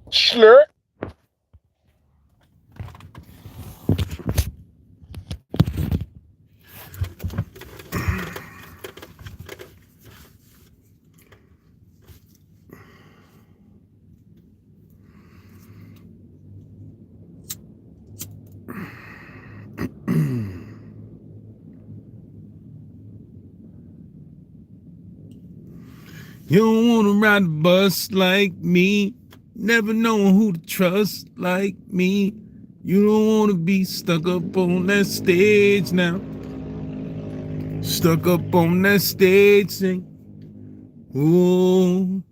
Slur. You don't wanna ride the bus like me. Never knowing who to trust like me. You don't wanna be stuck up on that stage now. Stuck up on that stage sing. Oh,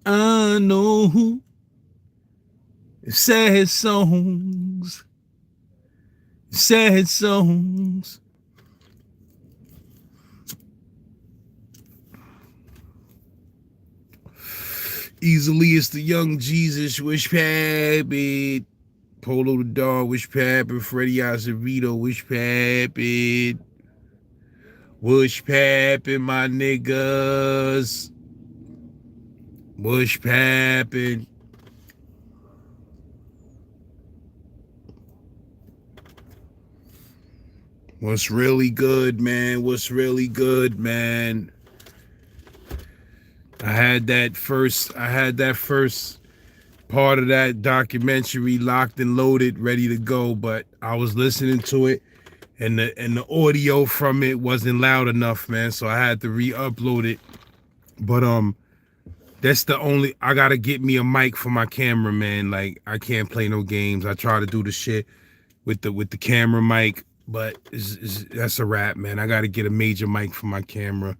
I know who. Sad songs. Sad songs. Easily it's the young Jesus, wish Pappy. Polo the dog, wish Pappy. Freddie Azevedo, wish Pappy. Wish Pappy, my niggas. Wish Pappy. What's really good, man? What's really good, man? I had that first part of that documentary locked and loaded, ready to go, but I was listening to it and the audio from it wasn't loud enough, man. So I had to re-upload it. But that's the only I gotta get me a mic for my camera, man. Like I can't play no games. I try to do the shit with the camera mic, but that's a wrap, man. I gotta get a major mic for my camera.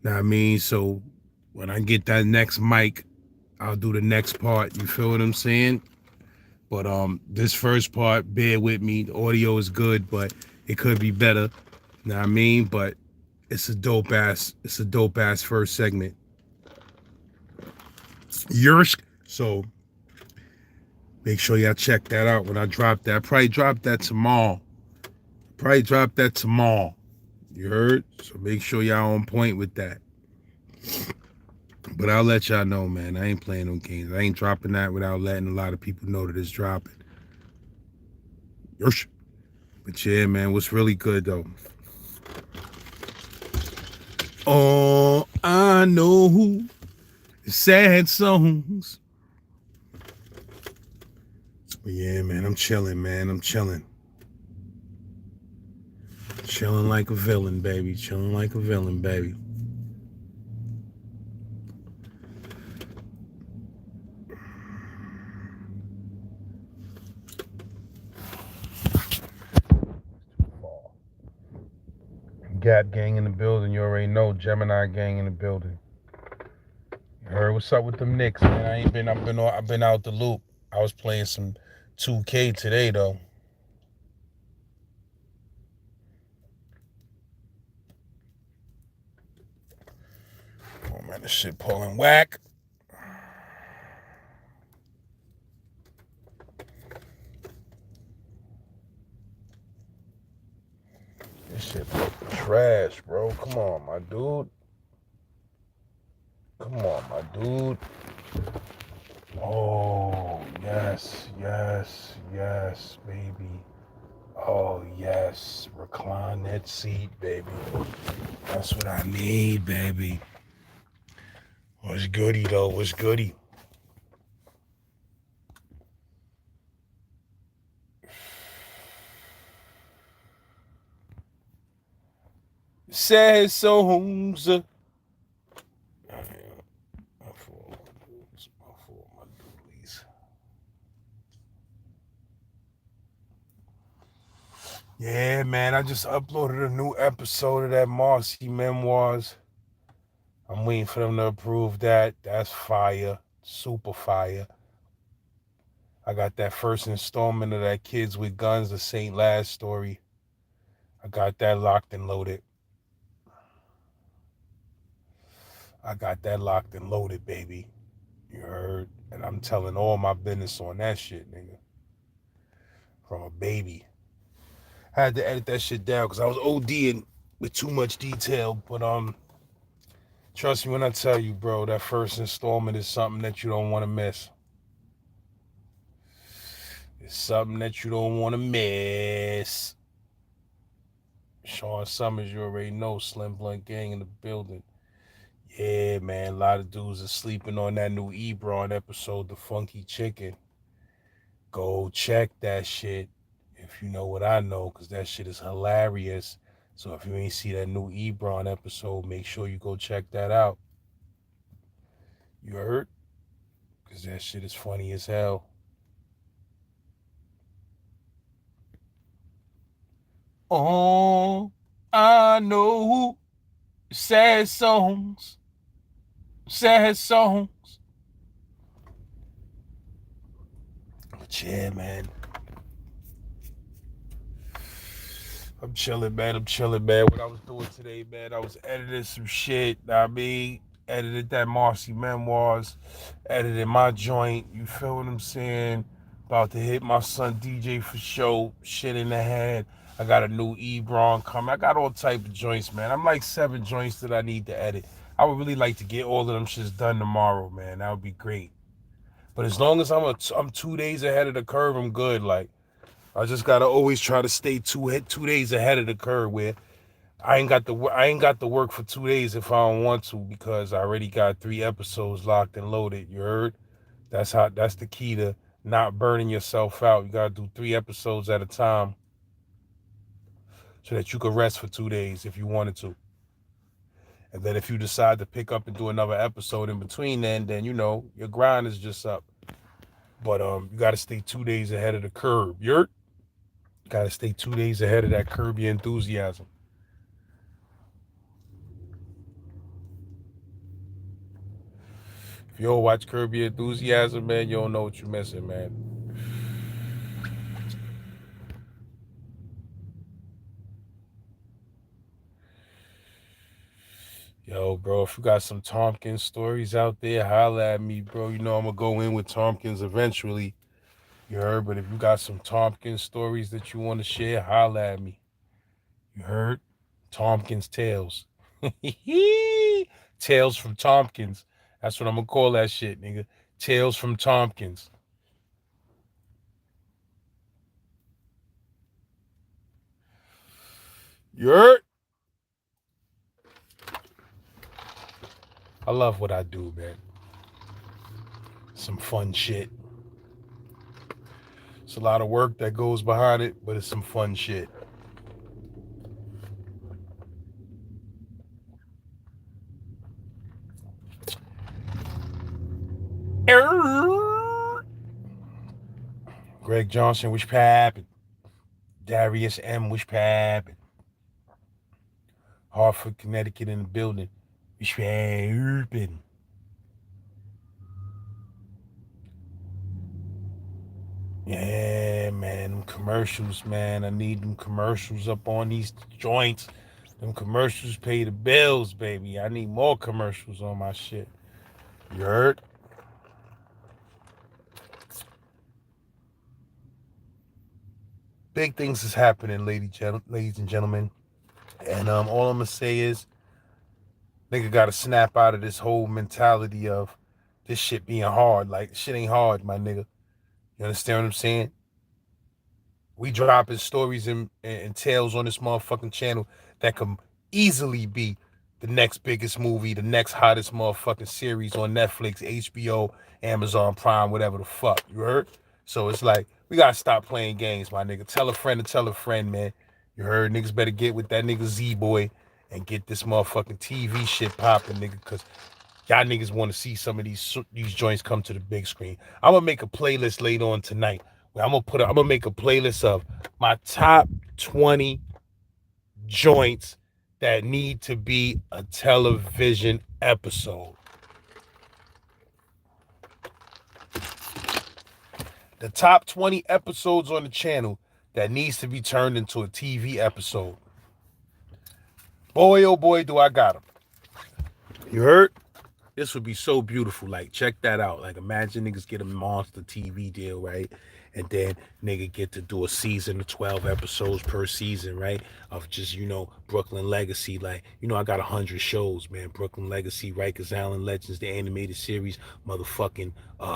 Know what I mean? So when I get that next mic, I'll do the next part. You feel what I'm saying? But this first part, bear with me. The audio is good, but it could be better. Know what I mean? But it's a dope ass first segment. Yersk. So make sure y'all check that out when I drop that. I probably drop that tomorrow. You heard? So make sure y'all on point with that. But I'll let y'all know, man. I ain't playing no games. I ain't dropping that without letting a lot of people know that it's dropping. Yersh. But yeah, man, what's really good though? Oh, I know who. Sad songs. But yeah, man, I'm chilling, man. I'm chilling. Chilling like a villain, baby. Chilling like a villain, baby. Gap gang in the building. You already know. Gemini gang in the building. You heard what's up with them Knicks, man? I ain't been. I've been out the loop. I was playing some 2K today though. Oh man, this shit pulling whack. This shit trash, bro. Come on, my dude. Come on, my dude. Oh, yes, yes, yes, baby. Oh, yes. Recline that seat, baby. That's what I need, baby. What's goody, though? What's goody? Sad songs. Yeah, man, I just uploaded a new episode of that Marcy Memoirs. I'm waiting for them to approve that. That's fire. Super fire. I got that first installment of that Kids with Guns, the St. Laz story. I got that locked and loaded. I got that locked and loaded, baby. You heard? And I'm telling all my business on that shit, nigga. From a baby. I had to edit that shit down because I was ODing with too much detail. But trust me when I tell you, bro, that first installment is something that you don't want to miss. It's something that you don't want to miss. Sean Summers, you already know. Slim Blunt Gang in the building. Yeah, man. A lot of dudes are sleeping on that new Ebron episode, The Funky Chicken. Go check that shit if you know what I know, because that shit is hilarious. So if you ain't see that new Ebron episode, make sure you go check that out. You heard? Because that shit is funny as hell. Oh, I know sad songs, sad songs. But yeah, man. I'm chilling, man. I'm chilling, man. What I was doing today, man, I was editing some shit. I mean, edited that Marcy Memoirs, edited my joint. You feel what I'm saying? About to hit my son DJ for show. Shit in the head. I got a new Ebron coming. I got all type of joints, man. I'm like 7 joints that I need to edit. I would really like to get all of them shits done tomorrow, man. That would be great. But as long as I'm 2 days ahead of the curve, I'm good. Like I just gotta always try to stay 2 days ahead of the curve. Where I ain't got to work for 2 days if I don't want to, because I already got 3 episodes locked and loaded. You heard? That's the key to not burning yourself out. You gotta do 3 episodes at a time so that you could rest for 2 days if you wanted to. And then if you decide to pick up and do another episode in between, then you know your grind is just up. But you gotta stay 2 days ahead of the curve. You gotta stay 2 days ahead of that curb your enthusiasm. If you don't watch Curb Your Enthusiasm, man, you don't know what you're missing, man. Yo, bro, if you got some Tompkins stories out there, holla at me, bro. You know I'm gonna go in with Tompkins eventually. You heard? But if you got some Tompkins stories that you want to share, holla at me. You heard? Tompkins Tales. Tales from Tompkins. That's what I'm gonna call that shit, nigga. Tales from Tompkins. You heard? I love what I do, man. Some fun shit. It's a lot of work that goes behind it, but it's some fun shit. Greg Johnson, which happened? Darius M, which happened? Hartford, Connecticut in the building. Which happened? Yeah, man, them commercials, man. I need them commercials up on these joints. Them commercials pay the bills, baby. I need more commercials on my shit. You heard? Big things is happening, ladies and gentlemen. And all I'm gonna say is, nigga gotta snap out of this whole mentality of this shit being hard. Like, shit ain't hard, my nigga. You understand what I'm saying? We dropping stories and tales on this motherfucking channel that can easily be the next biggest movie, the next hottest motherfucking series on Netflix, HBO, Amazon Prime, whatever the fuck. You heard? So it's like, we gotta stop playing games, my nigga. Tell a friend to tell a friend, man. You heard? Niggas better get with that nigga Z-Boy and get this motherfucking TV shit popping, nigga, because y'all niggas want to see some of these joints come to the big screen. I'm gonna make a playlist later on tonight. Where I'm gonna make a playlist of my top 20 joints that need to be a television episode. The top 20 episodes on the channel that needs to be turned into a TV episode. Boy, oh boy, do I got them. You heard? This would be so beautiful. Like, check that out. Like, imagine niggas get a monster TV deal, right? and then nigga get to do a season of 12 episodes per season, right? Of just, Brooklyn Legacy. Like, I got 100 shows, man. Brooklyn Legacy, Rikers Island Legends, the animated series, motherfucking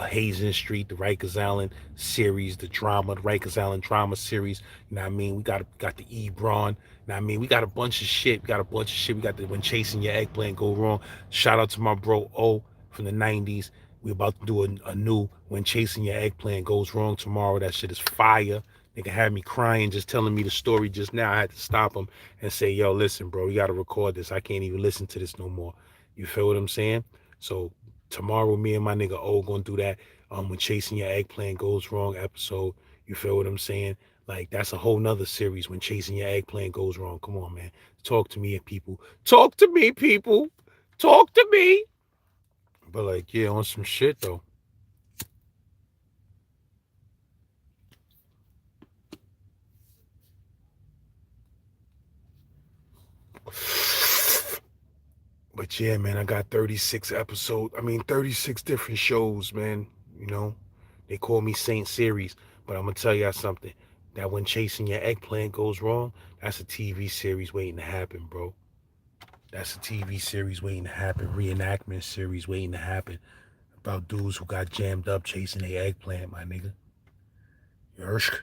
Hazen Street, the Rikers Island series, the drama, the Rikers Island drama series. You know what I mean? We got the Ebron. You know what I mean? We got a bunch of shit. We got a bunch of shit. We got the When Chasing Your Eggplant Go Wrong. Shout out to my bro O from the 90s. We about to do a new When Chasing Your Eggplant Goes Wrong tomorrow. That shit is fire. Nigga had me crying just telling me the story just now. I had to stop him and say, yo, listen, bro, you got to record this. I can't even listen to this no more. You feel what I'm saying? So tomorrow, me and my nigga O gonna do that. When Chasing Your Eggplant Goes Wrong episode. You feel what I'm saying? Like, that's a whole nother series When Chasing Your Eggplant Goes Wrong. Come on, man. Talk to me, people. Talk to me, people. Talk to me. But like, yeah, on some shit though. But yeah, man, I got 36 episodes. I mean, 36 different shows, man. You know, they call me Saint Series, but I'm gonna tell y'all something. That When Chasing Your Eggplant Goes Wrong, that's a TV series waiting to happen, bro. That's a TV series waiting to happen. Reenactment series waiting to happen about dudes who got jammed up chasing their eggplant, my nigga. Yersh.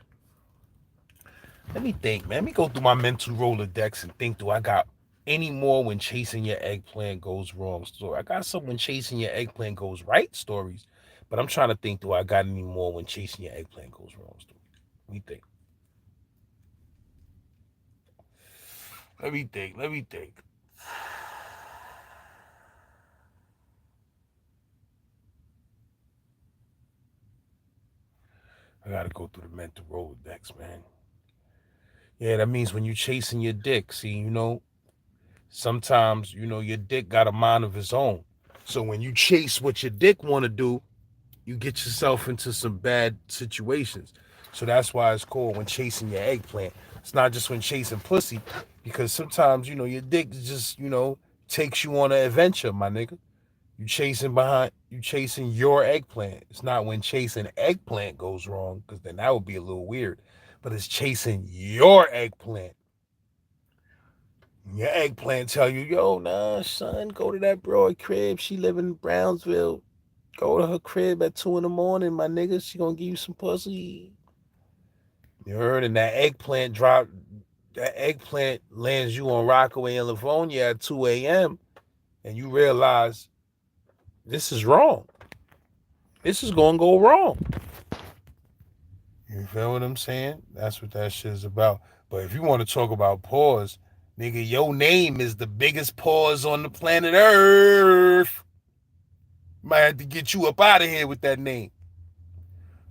Let me think, man. Let me go through my mental Rolodex and think, do I got any more When Chasing Your Eggplant Goes Wrong story? I got some When Chasing Your Eggplant Goes Right stories, but I'm trying to think, do I got any more When Chasing Your Eggplant Goes Wrong stories? Let me think. Let me think. Let me think. I gotta go through the mental Rolodex, man. Yeah, that means when you chasing your dick, see, sometimes, your dick got a mind of its own. So when you chase what your dick want to do, you get yourself into some bad situations. So that's why it's called When Chasing Your Eggplant. It's not just when chasing pussy, because sometimes, your dick just, takes you on an adventure, my nigga. You chasing your eggplant. It's not when chasing eggplant goes wrong, because then that would be a little weird. But it's chasing your eggplant. Your eggplant tell you, yo, nah, son, go to that broad crib. She live in Brownsville. Go to her crib at 2 in the morning, my nigga. She gonna give you some pussy. You heard? And that eggplant lands you on Rockaway and Livonia at 2 a.m. and you realize this is wrong. This is gonna go wrong. You feel what I'm saying? That's what that shit is about. But if you want to talk about pause, nigga, your name is the biggest pause on the planet Earth. Might have to get you up out of here with that name.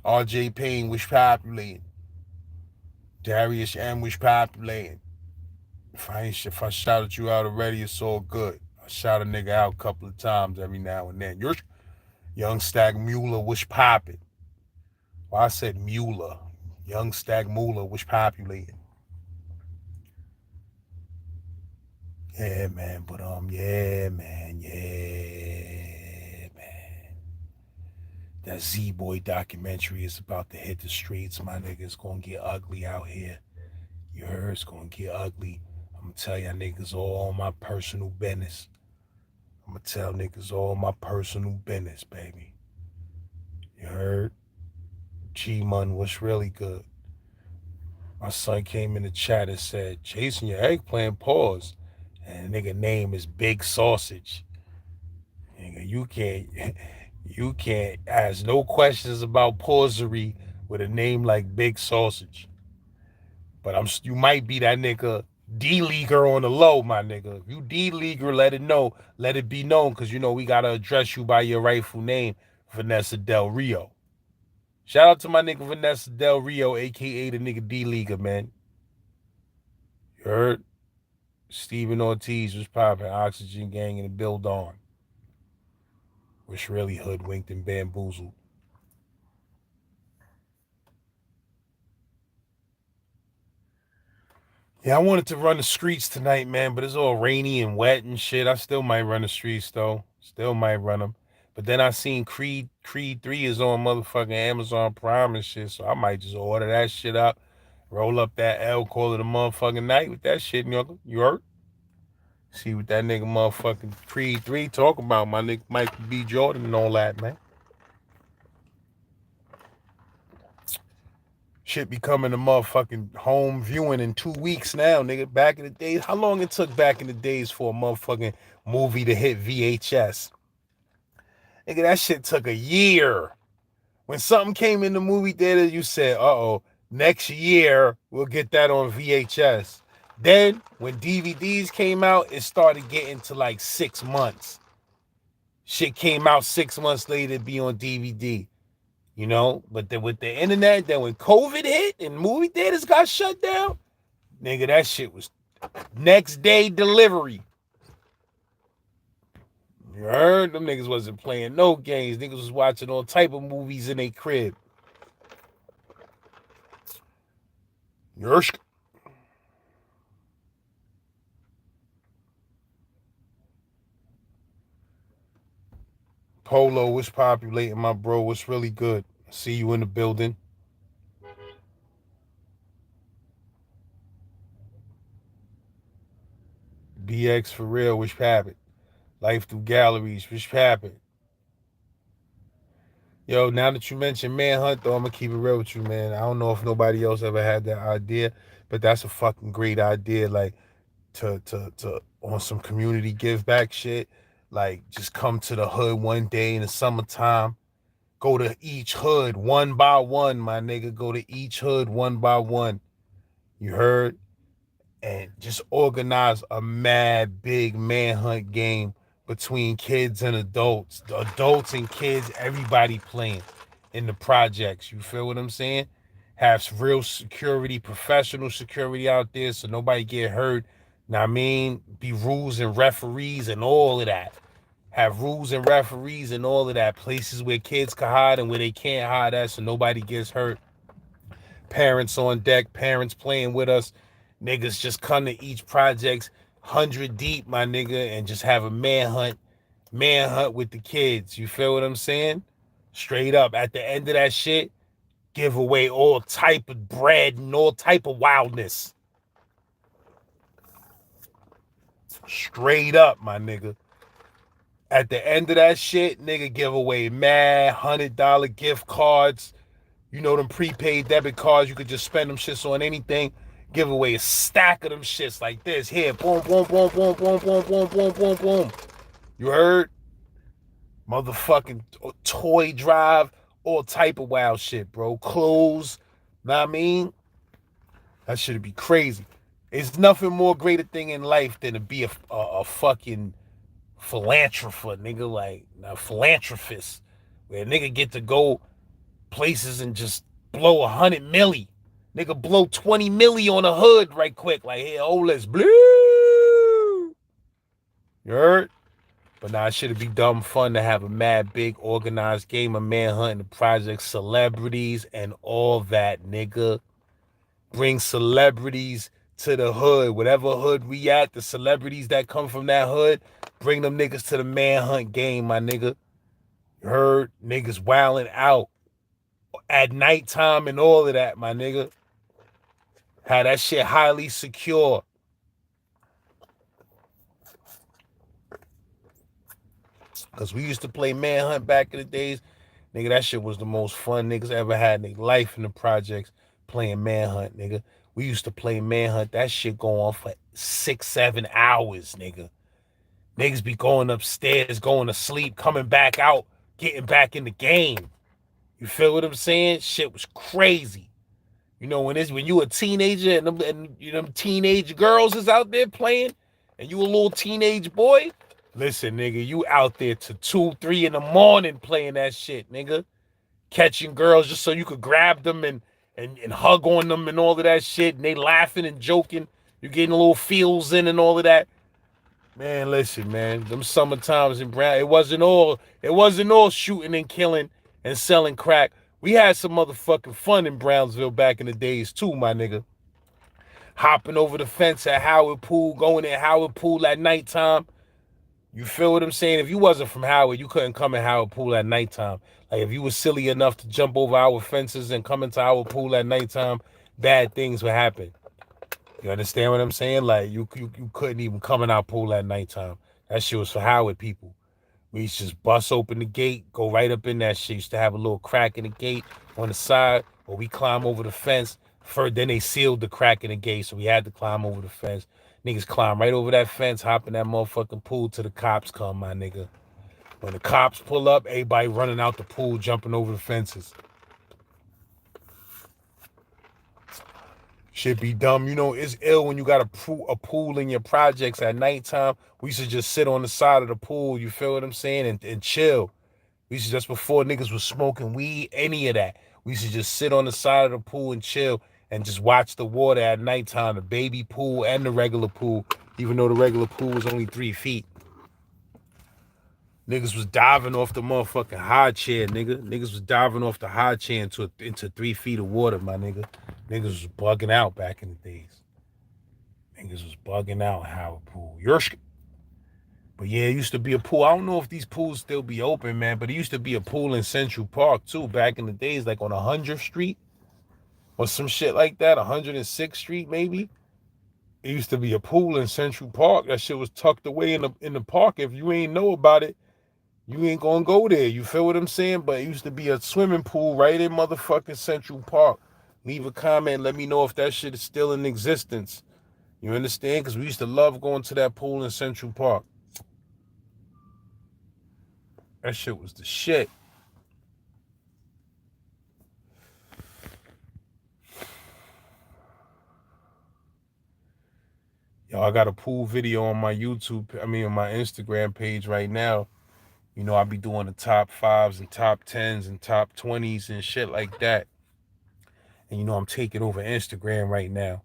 R.J. Payne was populating. Darius M was populating. If I shouted you out already, it's all good. I shout a nigga out a couple of times every now and then. Your young Stag Mueller was popping. Well, I said Mueller. Young Stag Mueller was populating. Yeah, man. But yeah, man. Yeah, man. That Z Boy documentary is about to hit the streets. My nigga, it's gonna get ugly out here. You heard? It's gonna get ugly. I'm gonna tell y'all niggas all my personal business. I'm gonna tell niggas all my personal business, baby. You heard? G-Mun was really good. My son came in the chat and said, chasing your eggplant, pause. And the nigga name is Big Sausage. Nigga, you can't ask no questions about pausery with a name like Big Sausage. But you might be that nigga D-leaguer on the low, my nigga. If you D-leaguer, let it be known, because we gotta address you by your rightful name, Vanessa Del Rio. Shout out to my nigga Vanessa Del Rio, aka the nigga D-leaguer, man. You heard? Stephen Ortiz was popping, Oxygen Gang and the Build On. Was really hoodwinked and bamboozled. Yeah, I wanted to run the streets tonight, man, but it's all rainy and wet and shit. I still might run the streets, though. Still might run them. But then I seen Creed 3 is on motherfucking Amazon Prime and shit, so I might just order that shit up, roll up that L, call it a motherfucking night with that shit, you heard? See what that nigga motherfucking Creed 3 talk about, my nigga Michael B. Jordan and all that, man. Shit becoming a motherfucking home viewing in 2 weeks now, nigga. Back in the days, how long it took back in the days for a motherfucking movie to hit VHS? Nigga, that shit took a year. When something came in the movie theater, you said, uh-oh, next year we'll get that on VHS. Then, when DVDs came out, it started getting to like 6 months. Shit came out 6 months later to be on DVD. You know, but then with the internet, then when COVID hit and movie theaters got shut down, nigga, that shit was next day delivery. You heard? Them niggas wasn't playing no games. Niggas was watching all type of movies in their crib. Yersk. Polo, what's populating, my bro? What's really good? See you in the building. BX for real, which happened? Life through galleries, which happened? Yo, now that you mentioned Manhunt, though, I'm gonna keep it real with you, man. I don't know if nobody else ever had that idea, but that's a fucking great idea. Like to on some community give back shit. Like just come to the hood one day in the summertime. Go to each hood one by one, my nigga. Go to each hood one by one. You heard? And just organize a mad big manhunt game between kids and adults. The adults and kids, everybody playing in the projects. You feel what I'm saying? Have real security, professional security out there so nobody get hurt. Now I mean, be rules and referees and all of that. Have rules and referees and all of that. Places where kids can hide and where they can't hide at so nobody gets hurt. Parents on deck, parents playing with us. Niggas just come to each project 100 deep, my nigga, and just have a manhunt with the kids. You feel what I'm saying? Straight up. At the end of that shit, give away all type of bread and all type of wildness. Straight up, my nigga. At the end of that shit, nigga, give away mad $100 gift cards. You know them prepaid debit cards, you could just spend them shits on anything. Give away a stack of them shits like this. Here, boom, boom, boom, boom, boom, boom, boom, boom, boom, boom. You heard? Motherfucking toy drive, all type of wild shit, bro. Clothes, know what I mean? That should be crazy. It's nothing more greater thing in life than to be a fucking philanthropist, nigga. Like, a philanthropist. Where a nigga get to go places and just blow 100 milli. Nigga blow 20 milli on a hood right quick. Like, hey, oh, let's blue. You heard? But nah, it should be dumb fun to have a mad big organized game of manhunt and project celebrities and all that, nigga. Bring celebrities to the hood. Whatever hood we at, the celebrities that come from that hood, bring them niggas to the manhunt game, my nigga. You heard? Niggas wilding out at nighttime and all of that, my nigga. Have that shit highly secure. Because we used to play manhunt back in the days. Nigga, that shit was the most fun niggas ever had in their life in the projects playing manhunt, nigga. We used to play manhunt. That shit go on for 6-7 hours, nigga. Niggas be going upstairs, going to sleep, coming back out, getting back in the game. You feel what I'm saying? Shit was crazy. You know, when you a teenager and you know, them teenage girls is out there playing, and you a little teenage boy, listen, nigga, you out there to 2, 3 in the morning playing that shit, nigga. Catching girls just so you could grab them and hug on them and all of that shit, and they laughing and joking. You getting a little feels in and all of that. Man, listen, man, them summer times in Brown, it wasn't all shooting and killing and selling crack. We had some motherfucking fun in Brownsville back in the days too, my nigga. Hopping over the fence at Howard Pool, going in Howard Pool at nighttime. You feel what I'm saying? If you wasn't from Howard, you couldn't come in Howard Pool at nighttime. Like if you was silly enough to jump over our fences and come into our pool at nighttime, bad things would happen. You understand what I'm saying? Like you couldn't even come in our pool at nighttime. That shit was for Howard people. We used to just bust open the gate, go right up in that shit. Used to have a little crack in the gate on the side, or we climb over the fence. First, then they sealed the crack in the gate, so we had to climb over the fence. Niggas climb right over that fence, hop in that motherfucking pool till the cops come, my nigga. When the cops pull up, everybody running out the pool, jumping over the fences. Shit be dumb. You know, it's ill when you got a pool in your projects at nighttime. We used to just sit on the side of the pool, you feel what I'm saying, and chill. We used to, just before niggas was smoking weed, any of that. We used to just sit on the side of the pool and chill and just watch the water at nighttime, the baby pool and the regular pool, even though the regular pool was only 3 feet. Niggas was diving off the motherfucking high chair, nigga. Niggas was diving off the high chair into 3 feet of water, my nigga. Niggas was bugging out back in the days. Niggas was bugging out Howard Pool. But yeah, it used to be a pool. I don't know if these pools still be open, man, but it used to be a pool in Central Park, too, back in the days, like on 100th Street or some shit like that, 106th Street, maybe. It used to be a pool in Central Park. That shit was tucked away in the park. If you ain't know about it, you ain't gonna go there. You feel what I'm saying? But it used to be a swimming pool right in motherfucking Central Park. Leave a comment. Let me know if that shit is still in existence. You understand? Because we used to love going to that pool in Central Park. That shit was the shit. Yo, I got a pool video on my on my Instagram page right now. You know, I be doing the top 5s and top 10s and top 20s and shit like that. And you know, I'm taking over Instagram right now.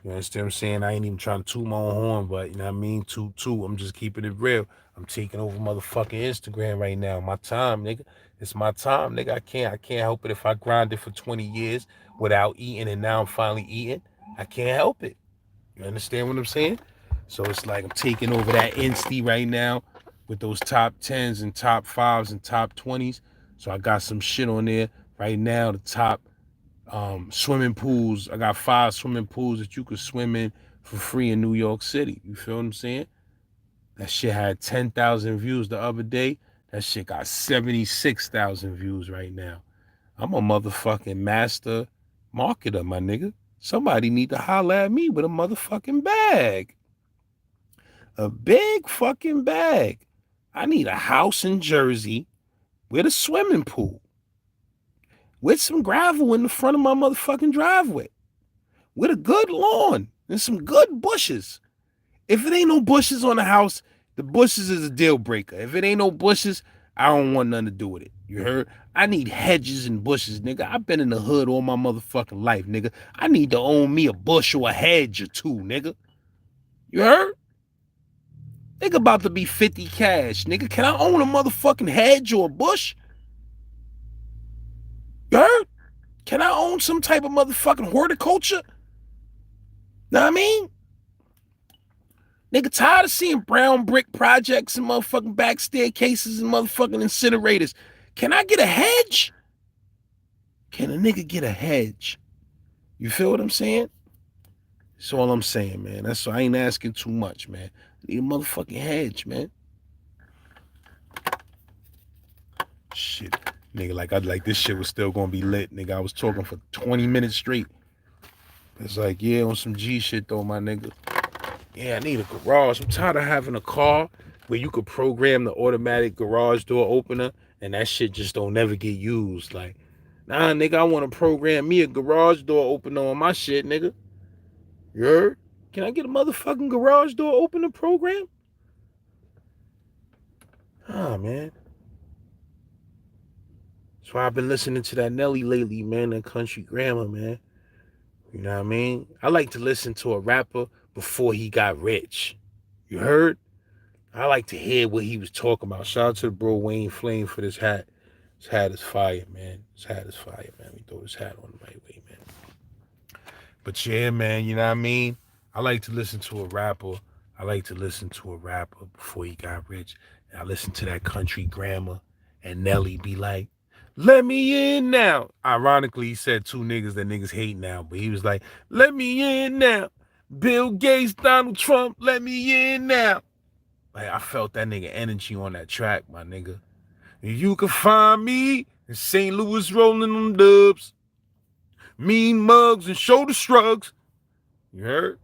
You understand what I'm saying? I ain't even trying to toot my own horn, but you know what I mean? Toot. I'm just keeping it real. I'm taking over motherfucking Instagram right now. My time, nigga. It's my time, nigga. I can't help it if I grinded for 20 years without eating and now I'm finally eating. I can't help it. You understand what I'm saying? So it's like I'm taking over that Insty right now with those top 10s and top 5s and top 20s. So I got some shit on there right now. The top swimming pools. I got 5 swimming pools that you could swim in for free in New York City. You feel what I'm saying? That shit had 10,000 views the other day. That shit got 76,000 views right now. I'm a motherfucking master marketer, my nigga. Somebody need to holler at me with a motherfucking bag. A big fucking bag. I need a house in Jersey with a swimming pool. With some gravel in the front of my motherfucking driveway. With a good lawn and some good bushes. If it ain't no bushes on the house, the bushes is a deal breaker. If it ain't no bushes, I don't want nothing to do with it. You heard? I need hedges and bushes, nigga. I've been in the hood all my motherfucking life, nigga. I need to own me a bush or a hedge or two, nigga. You heard? Nigga about to be 50 cash, nigga. Can I own a motherfucking hedge or a bush? You heard? Can I own some type of motherfucking horticulture? Know what I mean? Nigga tired of seeing brown brick projects and motherfucking back staircases and motherfucking incinerators. Can I get a hedge? Can a nigga get a hedge? You feel what I'm saying? That's all I'm saying, man. That's I ain't asking too much, man. I need a motherfucking hedge, man. Shit. Nigga, like this shit was still gonna be lit, nigga. I was talking for 20 minutes straight. It's like, yeah, on some G shit though, my nigga. Yeah, I need a garage. I'm tired of having a car where you could program the automatic garage door opener and that shit just don't never get used. Like, nah, nigga, I want to program me a garage door opener on my shit, nigga. You heard? Can I get a motherfucking garage door opener program? Ah, man. That's why I've been listening to that Nelly lately, man, that country grammar, man. You know what I mean? I like to listen to a rapper before he got rich. You heard? I like to hear what he was talking about. Shout out to the bro Wayne Flame for this hat. This hat is fire, man. This hat is fire, man. We throw this hat on the right way, man. But yeah, man, you know what I mean? I like to listen to a rapper. I like to listen to a rapper before he got rich. And I listen to that country grammar and Nelly be like, let me in now. Ironically, he said two niggas that niggas hate now, but he was like, let me in now. Bill Gates, Donald Trump, let me in now. Like, I felt that nigga energy on that track, my nigga. You can find me in St. Louis rolling them dubs, mean mugs and shoulder shrugs. You heard?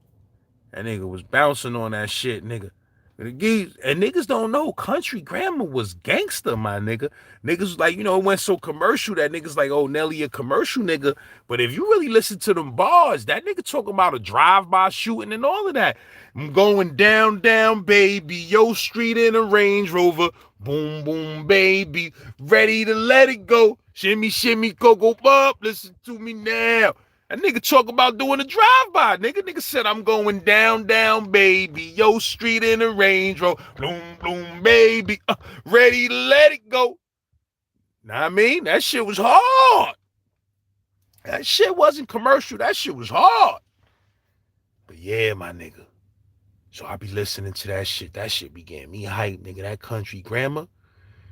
That nigga was bouncing on that shit, nigga. And niggas don't know country grammar was gangster, my nigga. Niggas like, it went so commercial that niggas like, oh, Nelly a commercial nigga. But if you really listen to them bars, that nigga talking about a drive-by shooting and all of that. I'm going down, down, baby. Yo Street in a Range Rover. Boom, boom, baby. Ready to let it go. Shimmy, shimmy, cocoa pop. Listen to me now. That nigga talk about doing a drive-by. Nigga said, I'm going down, down, baby. Yo Street in a Range Rover. Bloom, bloom, baby. Ready to let it go. Know what I mean? That shit was hard. That shit wasn't commercial. That shit was hard. But yeah, my nigga. So I be listening to that shit. That shit be getting me hyped, nigga. That country grammar.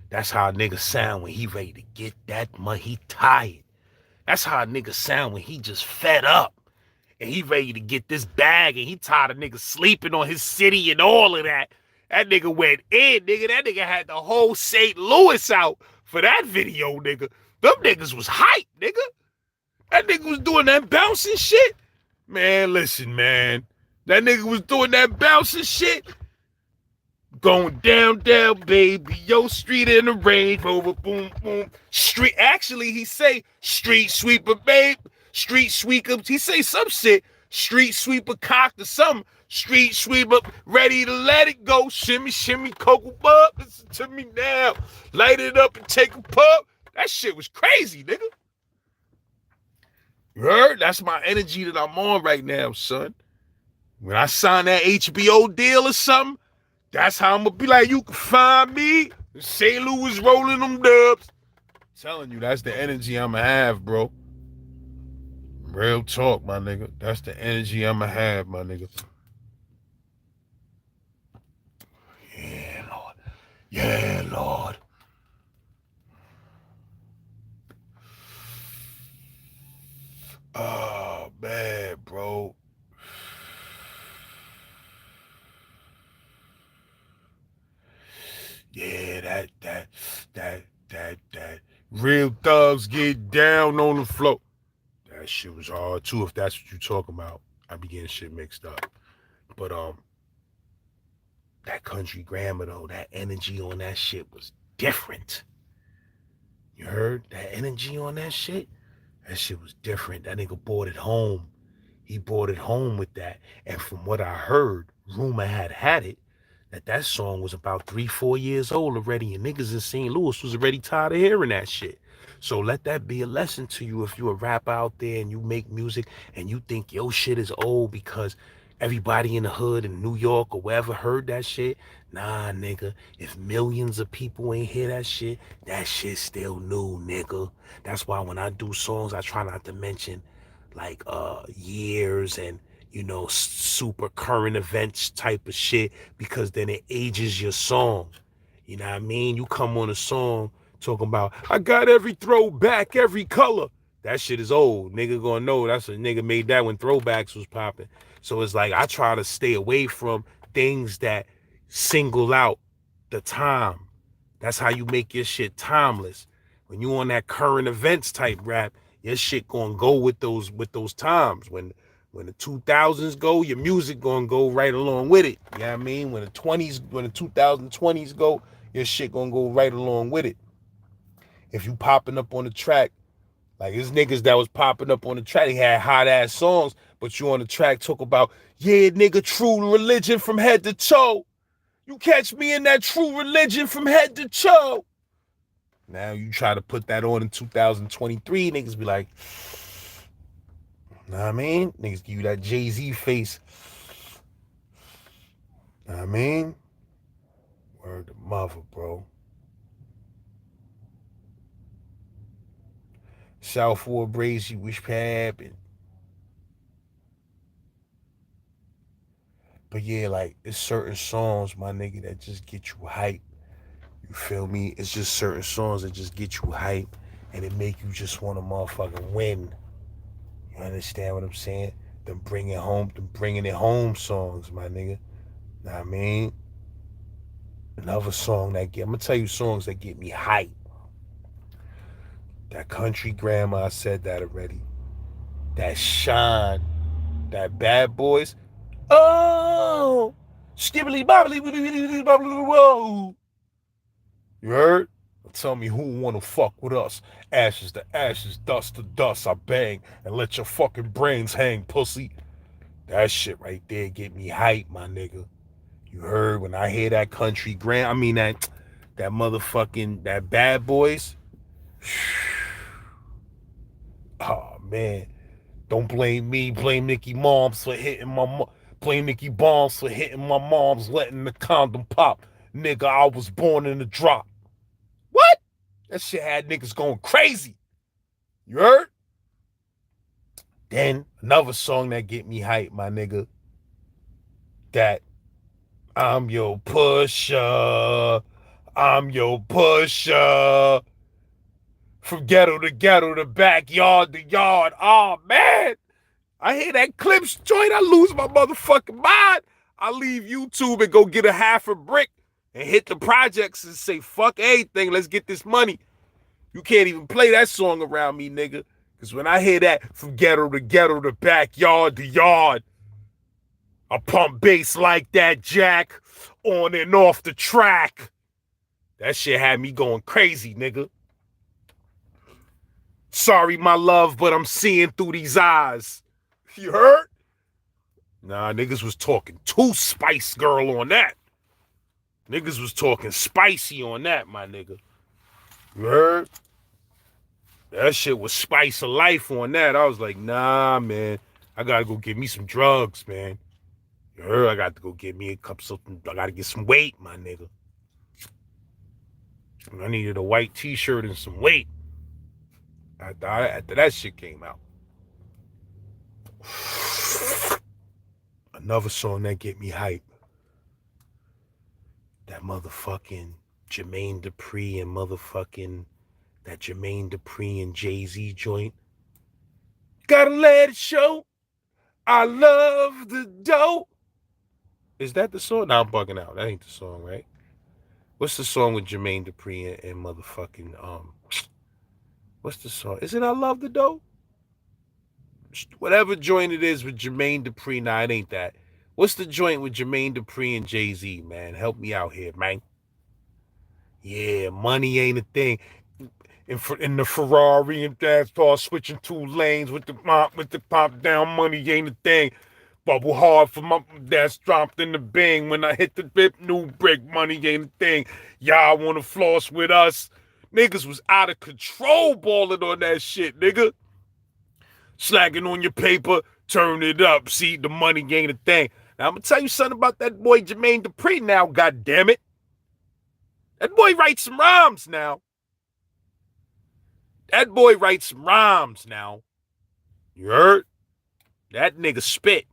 That's how a nigga sound when he ready to get that money. He tired. That's how a nigga sound when he just fed up. And he ready to get this bag and he tired of niggas sleeping on his city and all of that. That nigga went in, nigga. That nigga had the whole St. Louis out for that video, nigga. Them niggas was hype, nigga. That nigga was doing that bouncing shit. Man, listen, man. That nigga was doing that bouncing shit. Going down, down, baby. Yo, Street in the Range Rover. Boom, boom. Street. Actually, he say street sweeper, babe. Street sweeper. He say some shit. Street sweeper cocked or something. Street sweeper ready to let it go. Shimmy, shimmy, cocoa bub. Listen to me now. Light it up and take a puff. That shit was crazy, nigga. You heard? That's my energy that I'm on right now, son. When I sign that HBO deal or something, that's how I'm gonna be like, you can find me in St. Louis rolling them dubs. I'm telling you, that's the energy I'ma have, bro. Real talk, my nigga. That's the energy I'ma have, my nigga. Yeah, Lord. Yeah, Lord. Oh, man, bro. Yeah, that. Real thugs get down on the floor. That shit was hard too, if that's what you talking about. I be getting shit mixed up. But that country grammar though, that energy on that shit was different. You heard? That energy on that shit? That shit was different. That nigga brought it home. He brought it home with that. And from what I heard, rumor had it that song was about 3-4 years old already, and niggas in St. Louis was already tired of hearing that shit. So let that be a lesson to you if you a rapper out there and you make music and you think your shit is old because everybody in the hood in New York or wherever heard that shit. Nah, nigga. If millions of people ain't hear that shit still new, nigga. That's why when I do songs, I try not to mention like years and super current events type of shit, because then it ages your song. You know what I mean? You come on a song talking about, I got every throwback, every color. That shit is old. Nigga gonna know that's a nigga made that when throwbacks was popping. So it's like I try to stay away from things that single out the time. That's how you make your shit timeless. When you on that current events type rap, your shit gonna go with those times. When the 2000s go, your music gonna go right along with it. You know what I mean? When the 2020s go, your shit gonna go right along with it. If you popping up on the track, like there's niggas that was popping up on the track, they had hot ass songs, but you on the track talk about, yeah, nigga, true religion from head to toe. You catch me in that true religion from head to toe. Now you try to put that on in 2023, niggas be like, know what I mean? Niggas give you that Jay-Z face. Know what I mean? Word to mother, bro. Southwood Brazy, wish happened. But yeah, like it's certain songs, my nigga, that just get you hype. You feel me? It's just certain songs that just get you hype and it make you just want to motherfucking win. You understand what I'm saying? Them bringing it home songs, my nigga. Know what I mean? Another song that I'm gonna tell you songs that get me hype. That Country Grandma, I said that already. That Shine, that Bad Boys. Oh, skibbly bobbly, whoa. You heard? Tell me who wanna fuck with us. Ashes to ashes, dust to dust. I bang and let your fucking brains hang, pussy. That shit right there get me hype, my nigga. You heard? When I hear that Country Grand, I mean that motherfucking that Bad Boys. Oh man, don't blame me. Blame Nicky Moms for hitting my. Blame Nicky Bombs for hitting my mom's, letting the condom pop. Nigga, I was born in the drop. What? That shit had niggas going crazy. You heard? Then another song that get me hype, my nigga. That I'm your pusher. I'm your pusher. From ghetto to ghetto to backyard to yard. Oh man. I hear that Clips joint, I lose my motherfucking mind. I leave YouTube and go get a half a brick and hit the projects and say, fuck everything, let's get this money. You can't even play that song around me, nigga. Because when I hear that from ghetto to backyard to yard, I pump bass like that, Jack, on and off the track. That shit had me going crazy, nigga. Sorry, my love, but I'm seeing through these eyes. You heard? Nah, niggas was talking too Spice Girl on that. Niggas was talking spicy on that, my nigga. You heard? That shit was spice of life on that. I was like, nah, man. I gotta go get me some drugs, man. You heard? I got to go get me a cup of something. I gotta get some weight, my nigga. I needed a white t-shirt and some weight. After that shit came out. Another song that get me hype. That motherfucking Jermaine Dupri and motherfucking that Jermaine Dupri and Jay-Z joint. Gotta let it show. I love the dough. Is that the song? Nah, I'm bugging out. That ain't the song, right? What's the song with Jermaine Dupri and motherfucking what's the song? Is it I Love the Dough? Whatever joint it is with Jermaine Dupri, nah, it ain't that. What's the joint with Jermaine Dupri and Jay-Z, man? Help me out here, man. Yeah, money ain't a thing. In the Ferrari and dad start switching two lanes with the pop down, money ain't a thing. Bubble hard for my that's dropped in the bang. When I hit the bip, new brick, money ain't a thing. Y'all wanna floss with us? Niggas was out of control balling on that shit, nigga. Slacking on your paper, turn it up. See, the money ain't a thing. Now, I'm gonna tell you something about that boy Jermaine Dupri now, god damn it. That boy writes some rhymes now. That boy writes some rhymes now. You heard? That nigga spit.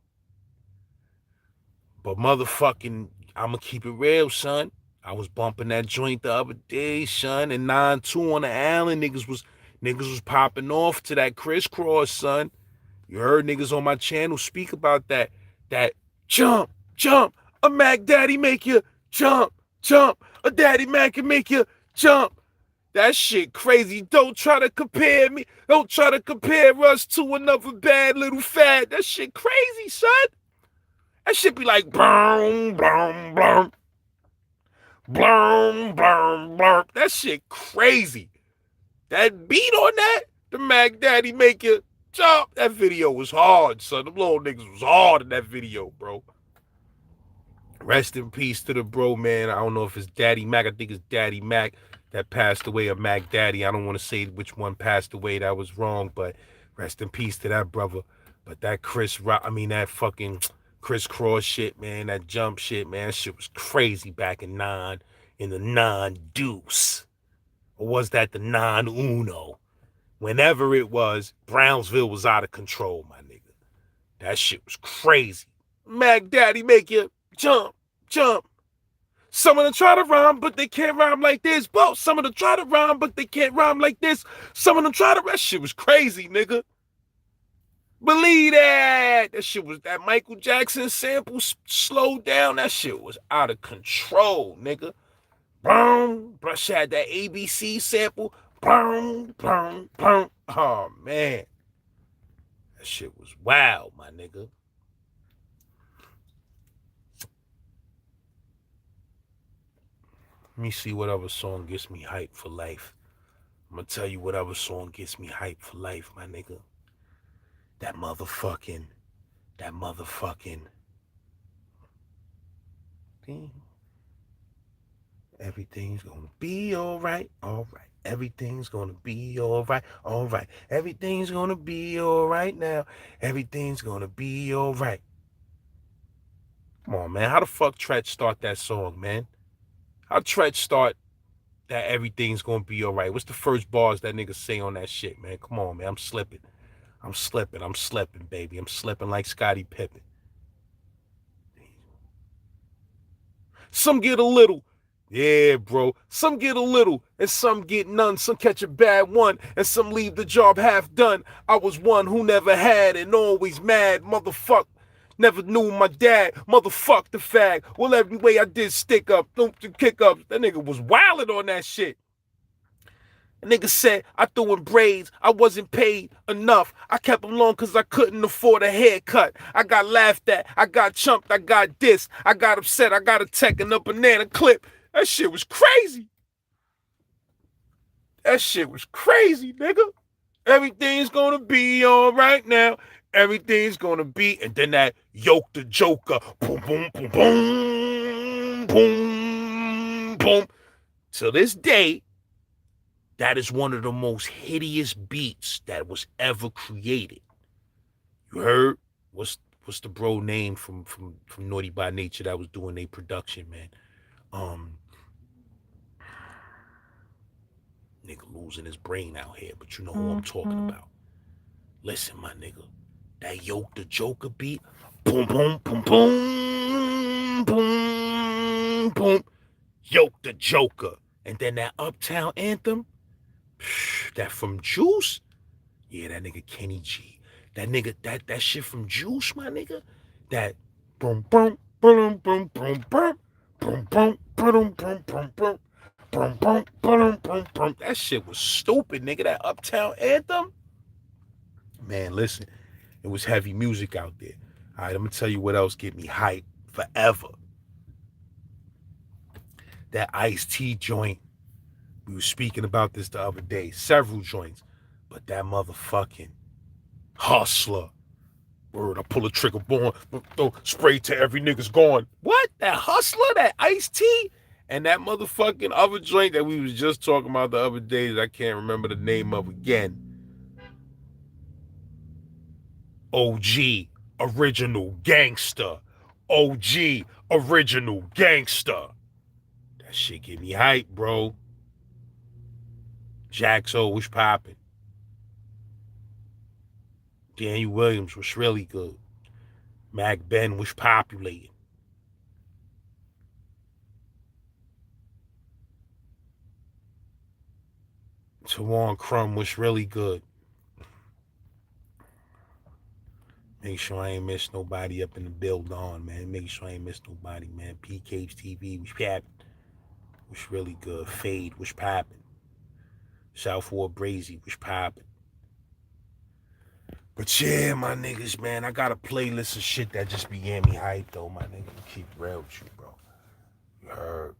But motherfucking, I'ma keep it real, son. I was bumping that joint the other day, son, and 9-2 on the Allen. Niggas was popping off to that crisscross, son. You heard niggas on my channel speak about that. That jump, jump. A Mac Daddy make you jump, jump. A Daddy Mac can make you jump. That shit crazy. Don't try to compare me. Don't try to compare us to another bad little fad. That shit crazy, son. That shit be like blum, blum, blum. Blum, blum, blum. That shit crazy. That beat on that, the Mac Daddy make you jump. That video was hard, son. Them little niggas was hard in that video, bro. Rest in peace to the bro, man. I don't know if it's Daddy Mac. I think it's Daddy Mac that passed away, or Mac Daddy. I don't want to say which one passed away. That was wrong, but rest in peace to that brother. But that that fucking crisscross shit, man, that jump shit, man, that shit was crazy back in the non-deuce. Or was that the non-uno? Whenever it was, Brownsville was out of control, my nigga. That shit was crazy. Mac Daddy make you jump, jump. Some of them try to rhyme, but they can't rhyme like this. Whoa, some of them try to rhyme, but they can't rhyme like this. Some of them try to. That shit was crazy, nigga. Believe that. That shit was that Michael Jackson sample slowed down. That shit was out of control, nigga. Boom. Brush had that ABC sample. Boom, boom, boom. Oh, man. That shit was wild, my nigga. Let me see what other song gets me hyped for life. I'm gonna tell you what other song gets me hyped for life, my nigga. That motherfucking. Everything's gonna be alright, alright. Everything's gonna be alright, alright. Everything's gonna be alright now. Everything's gonna be alright. Come on, man. How the fuck Tretch start that song, man? How Tretch start that everything's gonna be alright? What's the first bars that nigga say on that shit, man? Come on, man. I'm slipping, baby. I'm slipping like Scottie Pippen. Some get a little. Yeah, bro. Some get a little, and some get none. Some catch a bad one, and some leave the job half done. I was one who never had and always mad. Motherfuck. Never knew my dad. Motherfuck the fag. Well, every way I did stick up, don't kick up. That nigga was wildin' on that shit. A nigga said I threw in braids, I wasn't paid enough. I kept them long cause I couldn't afford a haircut. I got laughed at, I got chumped, I got dissed, I got upset, I got a tech and a banana clip. That shit was crazy. That shit was crazy, nigga. Everything's gonna be alright now. Everything's gonna be, and then that yoke the joker. Boom, boom, boom, boom, boom, boom. To this day, that is one of the most hideous beats that was ever created. You heard? What's the bro name from Naughty by Nature that was doing their production, man? Nigga losing his brain out here, but you know who I'm talking about. Listen, my nigga, that Yoke the Joker beat, boom, boom, boom, boom, boom, boom, Yoke the Joker, and then that Uptown Anthem, that from Juice, yeah, that nigga Kenny G, that nigga, that shit from Juice, my nigga, that boom, boom, boom, boom, boom, boom, boom, boom, boom, boom, boom, boom. Boom, boom, boom, boom, boom. That shit was stupid, nigga. That Uptown Anthem. Man, listen, it was heavy music out there. All right, I'm gonna tell you what else get me hyped forever. That Ice-T joint. We were speaking about this the other day. Several joints, but that motherfucking Hustler. Word, I pull a trigger, born, spray to every nigga's gone. What? That Hustler? That Ice-T? And that motherfucking other joint that we was just talking about the other day that I can't remember the name of again. OG, original gangster. OG, original gangster. That shit get me hype, bro. Jaxo was popping. Daniel Williams was really good. Mac Ben was populating. Tawan Crumb was really good. Make sure I ain't miss nobody up in the build on, man. Make sure I ain't miss nobody, man. PK's TV was popping. Was really good. Fade was popping. Southward Brazy was popping. But yeah, my niggas, man, I got a playlist of shit that just began me hyped, though, my nigga. Keep it real with you, bro. You heard?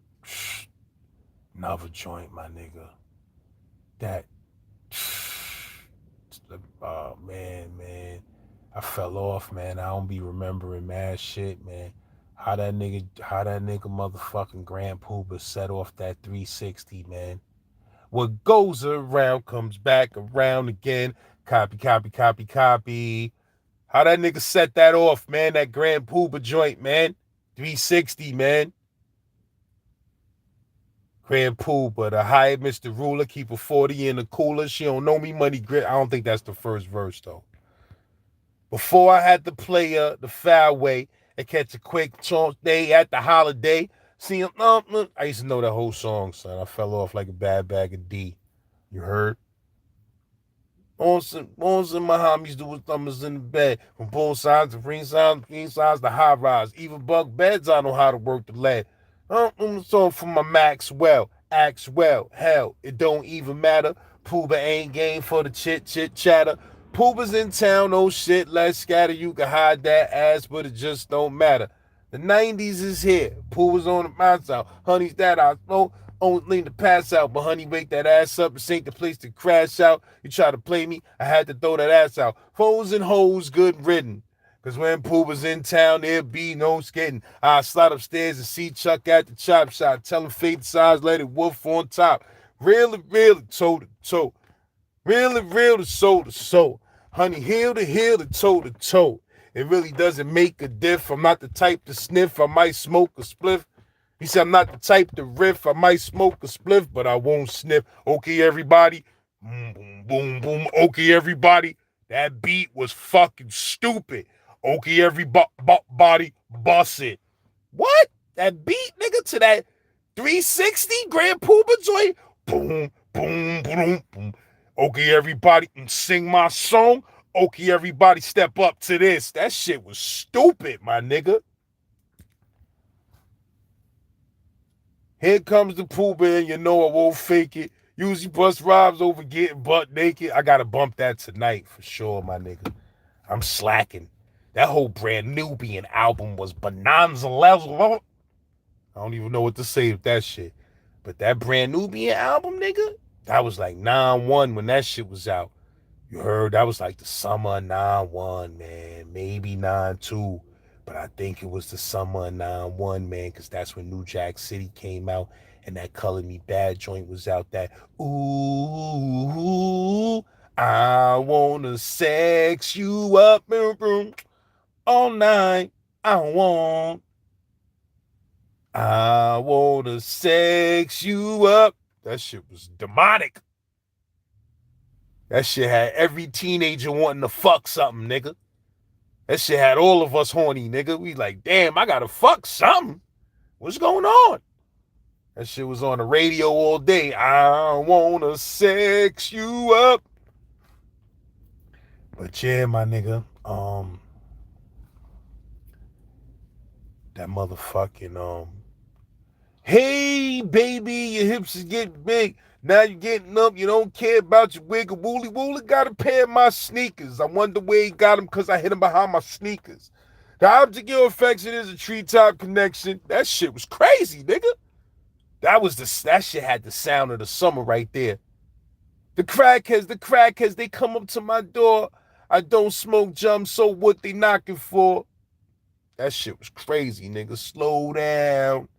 Another joint, my nigga. That, oh, man. I fell off, man. I don't be remembering mad shit, man. How that nigga motherfucking Grand Pooba set off that 360, man. What goes around comes back around again. Copy. How that nigga set that off, man? That Grand Pooba joint, man. 360, man. Grand Pooba, the hired Mr. Ruler, keep a 40 in the cooler. She don't know me, money grit. I don't think that's the first verse, though. Before I had to play the foul way, and catch a quick chance day at the holiday. See him, I used to know that whole song, son. I fell off like a bad bag of D. You heard? On my homies do with thumbers in the bed. From both sides to green sides to high rise. Even bug beds, I know how to work the lead. Song for my Maxwell. Axwell. Hell, it don't even matter. Pooba ain't game for the chit chatter. Pooba's in town, oh shit, let's scatter. You can hide that ass, but it just don't matter. The 90s is here. Pooba's on the mountain out. Honey's that I know. Only to pass out, but honey, wake that ass up. This ain't the place to crash out. You try to play me, I had to throw that ass out. Foes and hoes, good ridden. Cause when Pooh was in town, there'd be no skidding. I slide upstairs and see Chuck at the chop shop. Tell him fade the size, let it wolf on top. Really, toe to toe. Really, to soul to soul. Honey, heel to toe to toe. It really doesn't make a diff. I'm not the type to sniff. I might smoke a spliff. He said, I'm not the type to riff. I might smoke a spliff, but I won't sniff. Okay, everybody. Boom, boom, boom, boom. Okay, everybody. That beat was fucking stupid. Okay, everybody. Bust it. What? That beat, nigga, to that 360 Grand Pooba joint? Boom, boom, boom, boom. Okay, everybody. Sing my song. Okay, everybody, step up to this. That shit was stupid, my nigga. Here comes the Pooh Bear, you know I won't fake it. Usually bust rhymes over getting butt naked. I gotta bump that tonight for sure, my nigga. I'm slacking. That whole Brand Nubian album was bonanza level. I don't even know what to say with that shit. But that Brand Nubian album, nigga, that was like 9-1 when that shit was out. You heard? That was like the summer 9-1, man. Maybe 9-2. But I think it was the summer of 9-1, man, because that's when New Jack City came out and that Color Me Bad joint was out. That, ooh, I wanna sex you up all night. I wanna sex you up. That shit was demonic. That shit had every teenager wanting to fuck something, nigga. That shit had all of us horny, nigga. We like, damn, I gotta fuck something. What's going on? That shit was on the radio all day. I wanna sex you up. But yeah, my nigga, that motherfucking, hey, baby, your hips is getting big. Now you're getting up. You don't care about your wiggle woolly woolly. Got a pair of my sneakers. I wonder where he got them because I hit him behind my sneakers. The object of your affection is a treetop connection. That shit was crazy, nigga. That shit had the sound of the summer right there. The crackheads, they come up to my door. I don't smoke jump, so what they knocking for? That shit was crazy, nigga. Slow down.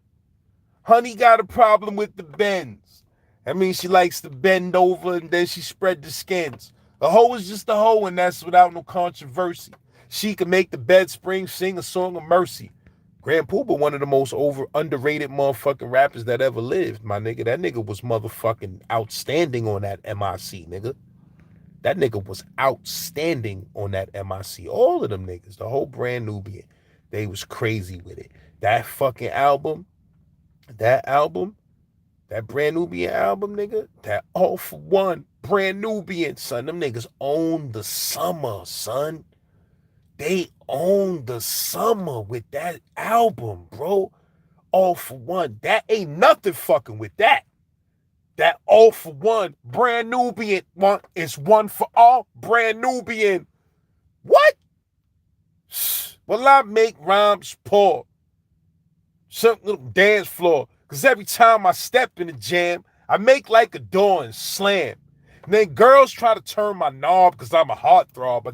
Honey got a problem with the bends. That means she likes to bend over and then she spread the skins. A hoe is just a hoe, and that's without no controversy. She can make the bed spring sing a song of mercy. Grand Pooba, one of the most underrated motherfucking rappers that ever lived, my nigga. That nigga was motherfucking outstanding on that MIC, nigga. That nigga was outstanding on that MIC. All of them niggas, the whole Brand Nubian, they was crazy with it. That fucking album, that Brand Nubian album, nigga, that All For One, Brand Nubian, son. Them niggas own the summer, son. They own the summer with that album, bro. All For One. That ain't nothing fucking with that. That All For One, Brand Nubian, one is one for all, Brand Nubian. What? Well, I make rhymes pour. Some little dance floor. Because every time I step in the jam, I make like a door and slam. And then girls try to turn my knob because I'm a heartthrob. I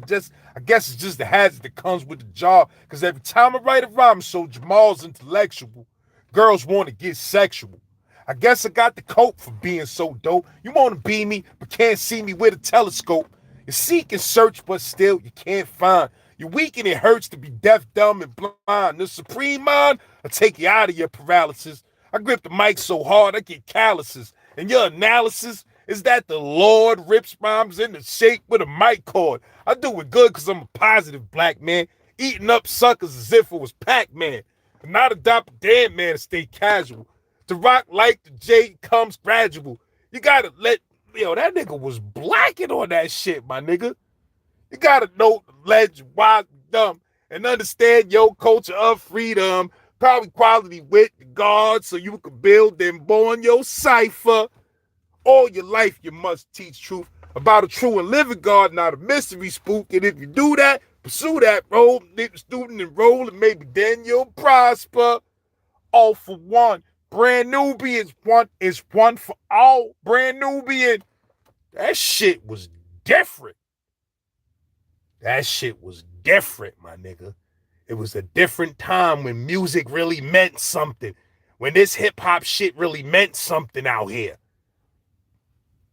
guess it's just the hazard that comes with the job. Because every time I write a rhyme so Jamal's intellectual, girls want to get sexual. I guess I got the coat for being so dope. You want to be me, but can't see me with a telescope. You seek and search, but still you can't find. You're weak and it hurts to be deaf, dumb, and blind. The supreme mind will take you out of your paralysis. I grip the mic so hard I get calluses. And your analysis is that the Lord rips rhymes into shape with a mic cord. I do it good because I'm a positive black man. eating up suckers as if it was Pac-Man. And not adopt a damn man to stay casual. To rock like the J comes gradual. You gotta let, that nigga was blacking on that shit, my nigga. You gotta know the legend, why dumb, and understand your culture of freedom. Probably quality with the God so you can build and born your cipher. All your life you must teach truth about a true and living God, not a mystery spook. And if you do that, pursue that road, student enroll, and maybe then you'll prosper. All for one. Brand Nubians, is one for all. Brand Nubian. That shit was different. That shit was different, my nigga. It was a different time when music really meant something. When this hip-hop shit really meant something out here.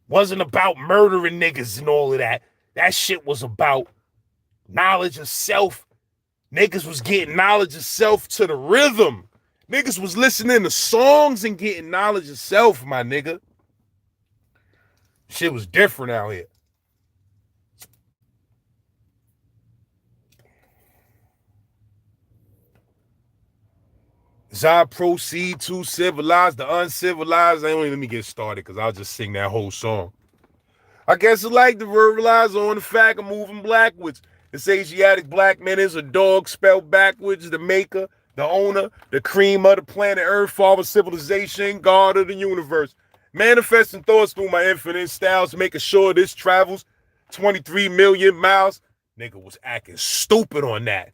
Wasn't about murdering niggas and all of that. That shit was about knowledge of self. Niggas was getting knowledge of self to the rhythm. Niggas was listening to songs and getting knowledge of self, my nigga. Shit was different out here. As I proceed to civilize the uncivilized, let me get started because I'll just sing that whole song. I guess I like to verbalize on the fact of moving backwards. This Asiatic black man is a dog spelled backwards, the maker, the owner, the cream of the planet Earth, father of civilization, God of the universe. Manifesting thoughts through my infinite styles, making sure this travels 23 million miles. Nigga was acting stupid on that.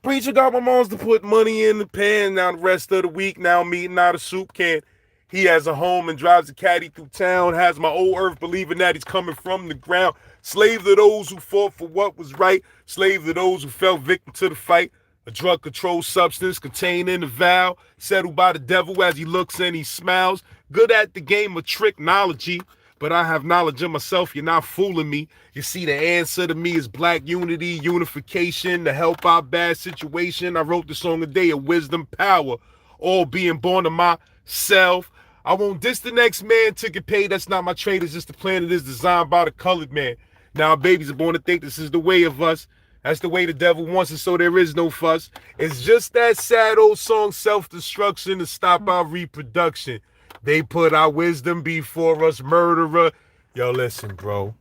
Preacher got my moms to put money in the pan. Now the rest of the week, now I'm eating out of soup can. He has a home and drives a caddy through town. Has my old earth believing that he's coming from the ground. Slave to those who fought for what was right. Slave to those who fell victim to the fight. A drug-controlled substance contained in the vow. Settled by the devil as he looks and he smiles. Good at the game of tricknology. But I have knowledge of myself, you're not fooling me. You see, the answer to me is black unity, unification, to help our bad situation. I wrote the song a day of wisdom, power, all being born of myself. I won't diss the next man to get paid. That's not my trade. It's just the planet is designed by the colored man. Now babies are born to think this is the way of us. That's the way the devil wants it, so there is no fuss. It's just that sad old song, self-destruction, to stop our reproduction. They put our wisdom before us, murderer. Yo, listen, bro.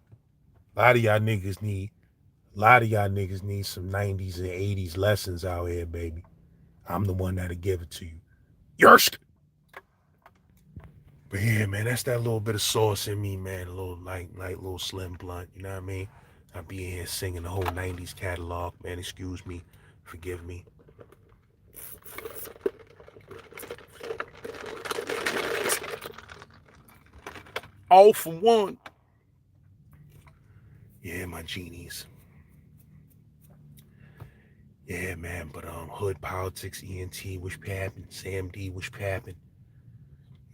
A lot of y'all niggas need some 90s and 80s lessons out here, baby. I'm the one that'll give it to you. Yerst. But yeah, man, that's that little bit of sauce in me, man. A little light little slim blunt, you know what I mean? I'll be in here singing the whole 90s catalog, man. Excuse me. Forgive me. All for one. Yeah, my genies. Yeah, man, but hood politics, ENT, wish pappin', Sam D, wish pappin'.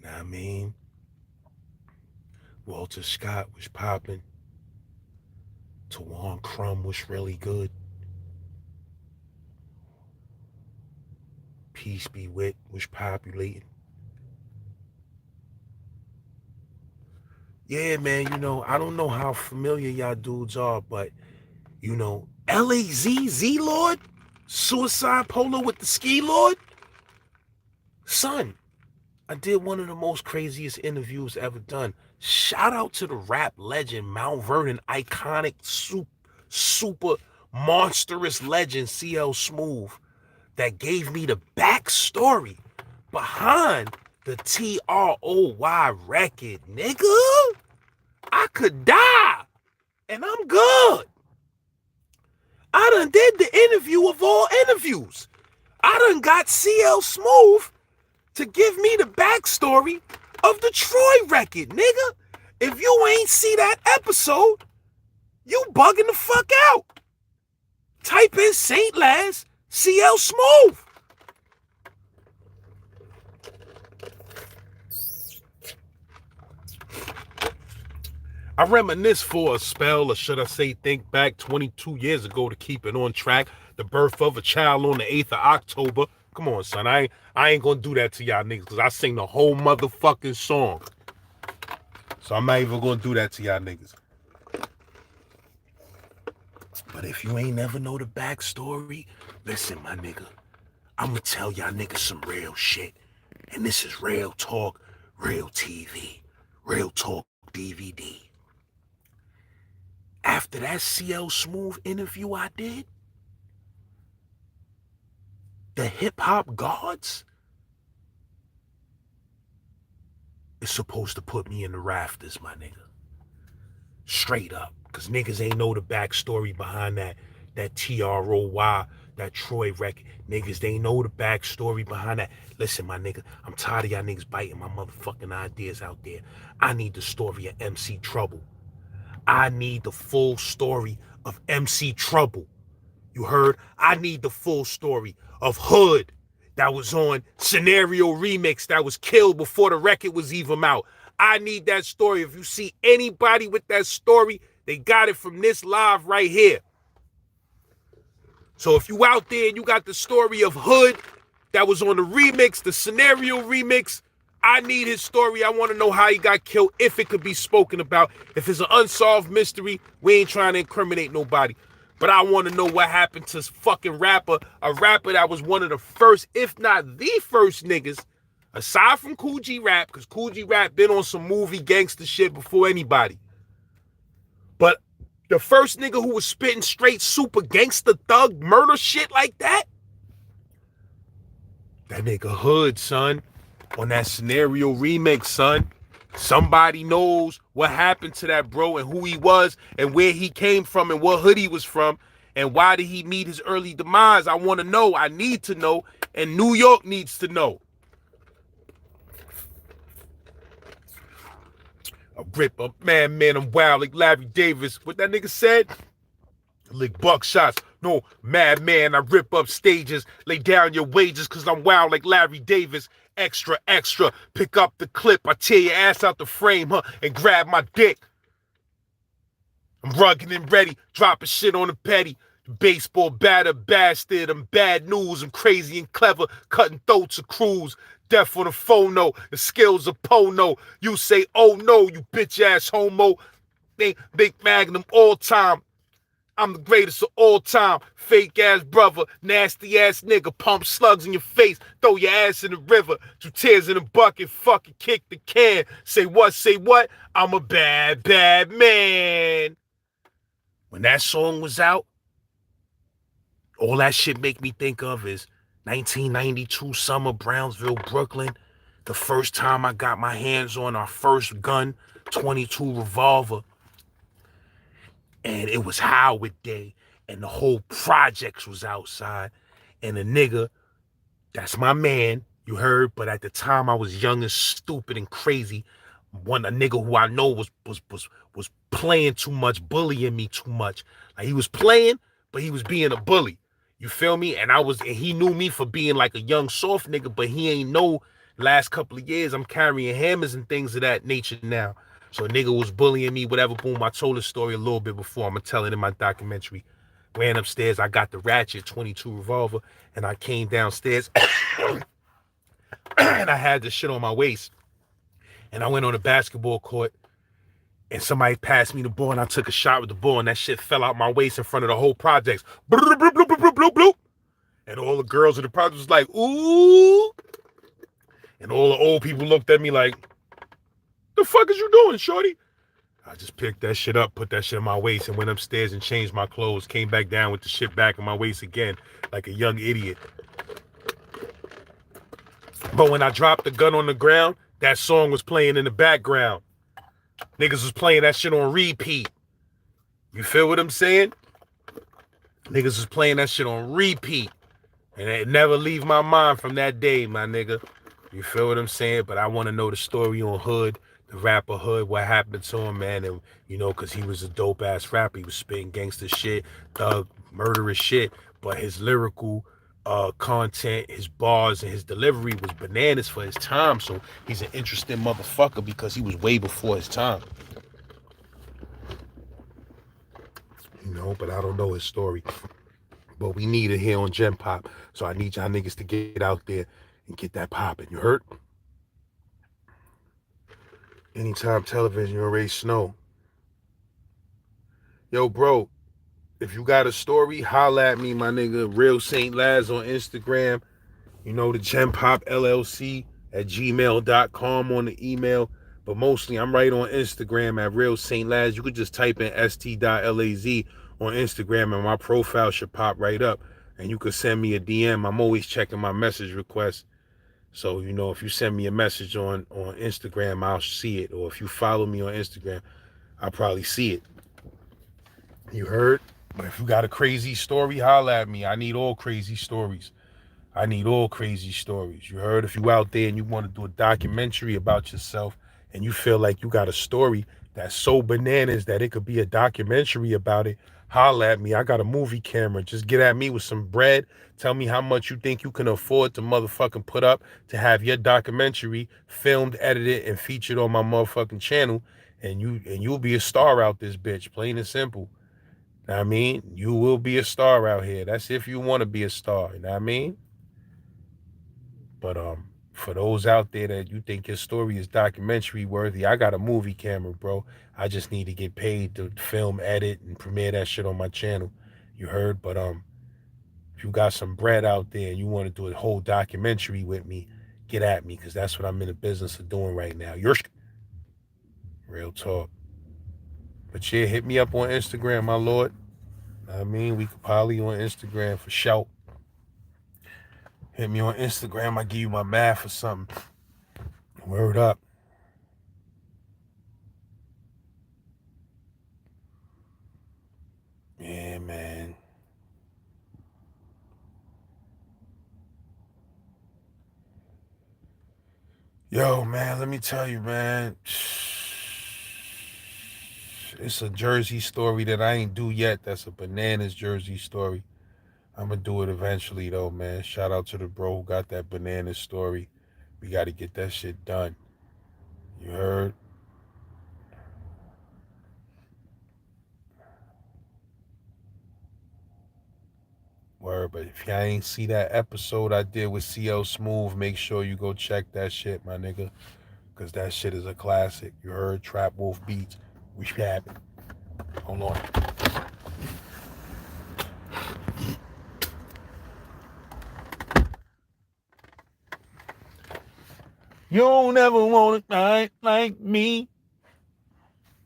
Know what I mean? Walter Scott was poppin'. Tawan Crumb was really good. Peace Be Wit was populating. Yeah, man, I don't know how familiar y'all dudes are, but, LAZ, Z-Lord, Suicide Polo with the Ski Lord. Son, I did one of the most craziest interviews ever done. Shout out to the rap legend, Mount Vernon, iconic, super monstrous legend, CL Smooth, that gave me the backstory behind the TROY record, nigga. I could die, and I'm good. I done did the interview of all interviews. I done got CL Smooth to give me the backstory of the Troy record, nigga. If you ain't see that episode, you bugging the fuck out. Type in St. Laz, CL Smooth. I reminisce for a spell, or should I say think back 22 years ago to keep it on track. The birth of a child on the 8th of October. Come on, son. I ain't gonna do that to y'all niggas because I sing the whole motherfucking song. So I'm not even gonna do that to y'all niggas. But if you ain't never know the backstory, listen, my nigga, I'ma tell y'all niggas some real shit. And this is real talk, real TV, real talk DVD. After that CL Smooth interview I did, the hip hop gods is supposed to put me in the rafters, my nigga. Straight up. Cause niggas ain't know the backstory behind that TROY, that Troy record. Niggas, they know the backstory behind that. Listen, my nigga, I'm tired of y'all niggas biting my motherfucking ideas out there. I need the story of MC Trouble. I need the full story of MC Trouble. You heard? I need the full story of Hood that was on Scenario Remix that was killed before the record was even out. I need that story. If you see anybody with that story, they got it from this live right here. So if you out there and you got the story of Hood that was on the remix, the Scenario Remix, I need his story. I want to know how he got killed, if it could be spoken about. If it's an unsolved mystery, we ain't trying to incriminate nobody. But I want to know what happened to fucking a rapper that was one of the first, if not the first niggas, aside from Kool G Rap, because Kool G Rap been on some movie gangster shit before anybody. But the first nigga who was spitting straight super gangster thug murder shit like that nigga Hood, son, on that Scenario Remix, son. Somebody knows what happened to that bro and who he was and where he came from and what hood he was from and why did he meet his early demise. I want to know. I need to know. And New York needs to know. I rip up, man, I'm wild like Larry Davis. What that nigga said? Lick buckshots. No, madman, I rip up stages. Lay down your wages cause I'm wild like Larry Davis. Extra, extra. Pick up the clip. I tear your ass out the frame, and grab my dick. I'm rugged and ready. Dropping shit on the petty. Baseball batter, bastard. I'm bad news. I'm crazy and clever. Cutting throats of crews. Death on the phono. The skills of Pono. You say, oh no, you bitch ass homo. Big Magnum all time. I'm the greatest of all time. Fake ass brother, nasty ass nigga. Pump slugs in your face, throw your ass in the river. 2 tears in a bucket, fucking kick the can. Say what, say what? I'm a bad, bad man. When that song was out, all that shit make me think of is 1992 summer, Brownsville, Brooklyn. The first time I got my hands on our first gun, 22 revolver. And it was Howard Day, and the whole projects was outside. And a nigga, that's my man, you heard, but at the time I was young and stupid and crazy. A nigga who I know was playing too much, bullying me too much. Like he was playing, but he was being a bully. You feel me? And he knew me for being like a young soft nigga, but he ain't know last couple of years I'm carrying hammers and things of that nature now. So a nigga was bullying me, whatever, boom. I told the story a little bit before. I'm going to tell it in my documentary. Ran upstairs. I got the ratchet 22 revolver, and I came downstairs, and I had the shit on my waist. And I went on the basketball court, and somebody passed me the ball, and I took a shot with the ball, and that shit fell out my waist in front of the whole projects. Bloop, bloop, bloop, bloop, bloop, bloop. And all the girls in the project was like, ooh. And all the old people looked at me like, the fuck is you doing, shorty? I just picked that shit up, put that shit in my waist, and went upstairs and changed my clothes. Came back down with the shit back in my waist again, like a young idiot. But when I dropped the gun on the ground, that song was playing in the background. Niggas was playing that shit on repeat. You feel what I'm saying? Niggas was playing that shit on repeat. And it never leave my mind from that day, my nigga. You feel what I'm saying? But I want to know the story on Hood, the rapper Hood, what happened to him, man. And, you know, because he was a dope-ass rapper. He was spitting gangster shit, thug, murderous shit. But his lyrical content, his bars, and his delivery was bananas for his time. So he's an interesting motherfucker because he was way before his time. You know, but I don't know his story. But we need it here on Gen Pop. So I need y'all niggas to get out there and get that popping. You heard? Anytime television, you already know. Yo, bro, If you got a story, holla at me, my nigga. Real Saint Laz on Instagram. You know, the genpopfam LLC at gmail.com on the email. But mostly, I'm right on Instagram at Real Saint Laz. You could just type in st.laz on Instagram and my profile should pop right up. And you could send me a DM. I'm always checking my message requests. So, you know, if you send me a message on Instagram, I'll see it. Or if you follow me on Instagram, I'll probably see it. You heard? But if you got a crazy story, holla at me. I need all crazy stories. I need all crazy stories. You heard? If you out there and you want to do a documentary about yourself and you feel like you got a story that's so bananas that it could be a documentary about it, holla at me. I got a movie camera. Just get at me with some bread. Tell me how much you think you can afford to motherfucking put up to have your documentary filmed, edited, and featured on my motherfucking channel. And you'll be a star out this bitch, plain and simple. Know what I mean? You will be a star out here. That's if you want to be a star. You know what I mean? But for those out there that you think your story is documentary worthy, I got a movie camera, bro. I just need to get paid to film, edit, and premiere that shit on my channel. You heard? But if you got some bread out there and you want to do a whole documentary with me, get at me, because that's what I'm in the business of doing right now. You're real talk. But yeah, hit me up on Instagram, my lord. I mean, we could probably on Instagram for shout. Hit me on Instagram. I give you my math or something. Word up. Yeah, man. Yo, man, let me tell you, man. It's a Jersey story that I ain't do yet. That's a bananas Jersey story. I'm gonna do it eventually, though, man. Shout out to the bro who got that bananas story. We got to get that shit done. You heard? Word, but if y'all ain't see that episode I did with CL Smooth, make sure you go check that shit, my nigga. Because that shit is a classic. You heard? Trap Wolf Beats. We have it. Hold on. You don't ever want to night like me.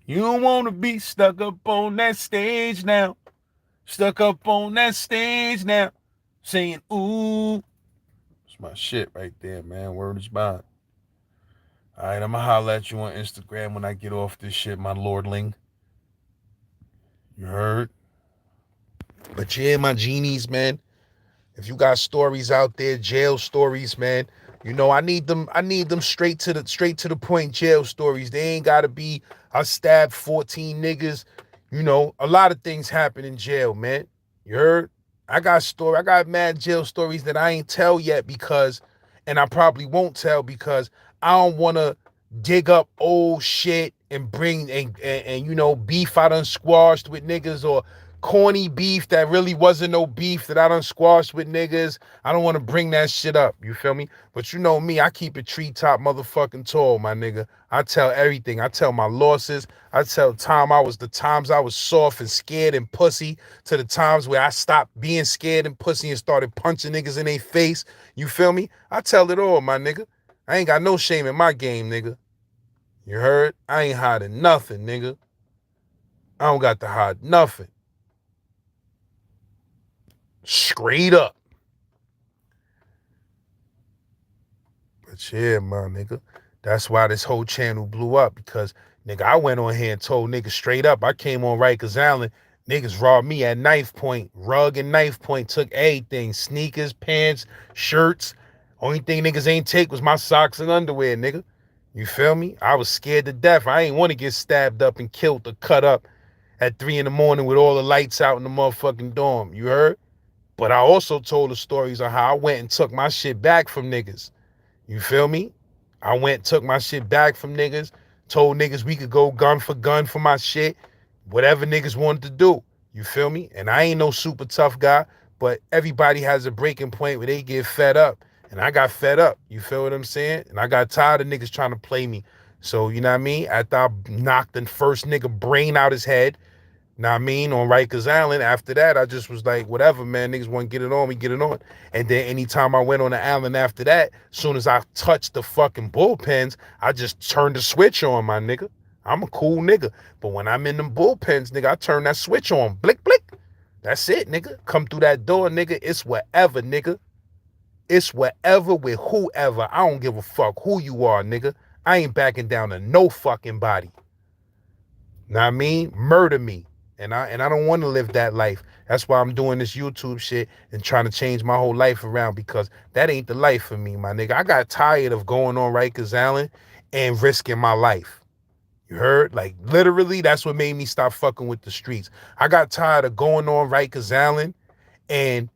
You don't want to be stuck up on that stage now. Stuck up on that stage now. Saying, ooh. It's my shit right there, man. Word is bond. All right, I'm going to holler at you on Instagram when I get off this shit, my lordling. You heard? But yeah, my genies, man. If you got stories out there, jail stories, man, you know, I need them straight to the point jail stories. They ain't gotta be I stabbed 14 niggas. You know, a lot of things happen in jail, man. You heard? I got mad jail stories that I ain't tell yet because, and I probably won't tell because I don't wanna dig up old shit and bring and you know, beef I done squashed with niggas or corny beef that really wasn't no beef that I done squashed with niggas. I don't want to bring that shit up. You feel me? But you know me, I keep it treetop motherfucking tall, my nigga. I tell everything. I tell my losses. I tell the times I was soft and scared and pussy to the times where I stopped being scared and pussy and started punching niggas in their face. You feel me? I tell it all, my nigga. I ain't got no shame in my game, nigga. You heard? I ain't hiding nothing, nigga. I don't got to hide nothing. Straight up. But yeah, my nigga. That's why this whole channel blew up because, nigga, I went on here and told niggas straight up. I came on Rikers Island. Niggas robbed me at knife point. Rug and knife point took everything. Sneakers, pants, shirts. Only thing niggas ain't take was my socks and underwear, nigga. You feel me? I was scared to death. I ain't want to get stabbed up and killed or cut up at 3 in the morning with all the lights out in the motherfucking dorm. You heard? But I also told the stories of how I went and took my shit back from niggas. You feel me? I went, took my shit back from niggas, told niggas we could go gun for my shit, whatever niggas wanted to do. You feel me? And I ain't no super tough guy, but everybody has a breaking point where they get fed up. And I got fed up. You feel what I'm saying? And I got tired of niggas trying to play me. So, you know what I mean? After I knocked the first nigga brain out his head, Now I mean, on Rikers Island, after that, I just was like, whatever, man, niggas want to get it on, we get it on. And then anytime I went on the island after that, as soon as I touched the fucking bullpens, I just turned the switch on, my nigga. I'm a cool nigga. But when I'm in them bullpens, nigga, I turn that switch on. Blick, blick. That's it, nigga. Come through that door, nigga. It's whatever, nigga. It's whatever with whoever. I don't give a fuck who you are, nigga. I ain't backing down to no fucking body. Know what I mean? Murder me. And I don't want to live that life. That's why I'm doing this YouTube shit and trying to change my whole life around, because that ain't the life for me, my nigga. I got tired of going on Rikers Island and risking my life. You heard? Like, literally, that's what made me stop fucking with the streets. I got tired of going on Rikers Island and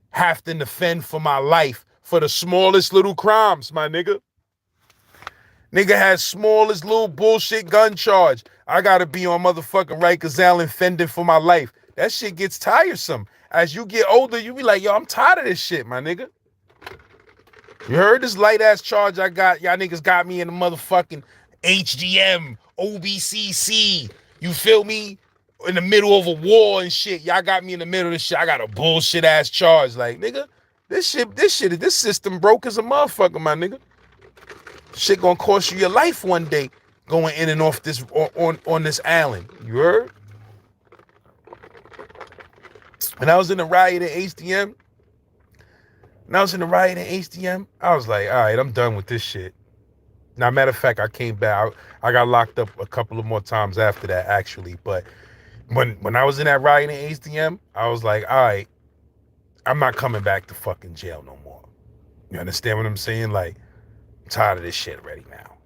having to fend for my life for the smallest little crimes, my nigga. Nigga has smallest little bullshit gun charge. I gotta be on motherfucking Rikers Island fending for my life. That shit gets tiresome. As you get older, you be like, yo, I'm tired of this shit, my nigga. You heard this light ass charge I got? Y'all niggas got me in the motherfucking HGM, OBCC. You feel me? In the middle of a war and shit. Y'all got me in the middle of this shit. I got a bullshit ass charge. Like, nigga, this system broke as a motherfucker, my nigga. Shit gonna cost you your life one day going in and off this on this island. You heard? And I was in the riot at HDM. I was like, all right, I'm done with this shit. Now, matter of fact, I came back. I got locked up a couple of more times after that, actually. But when I was in that riot in HDM, I was like, all right, I'm not coming back to fucking jail no more. You understand what I'm saying? Like, I'm tired of this shit already now.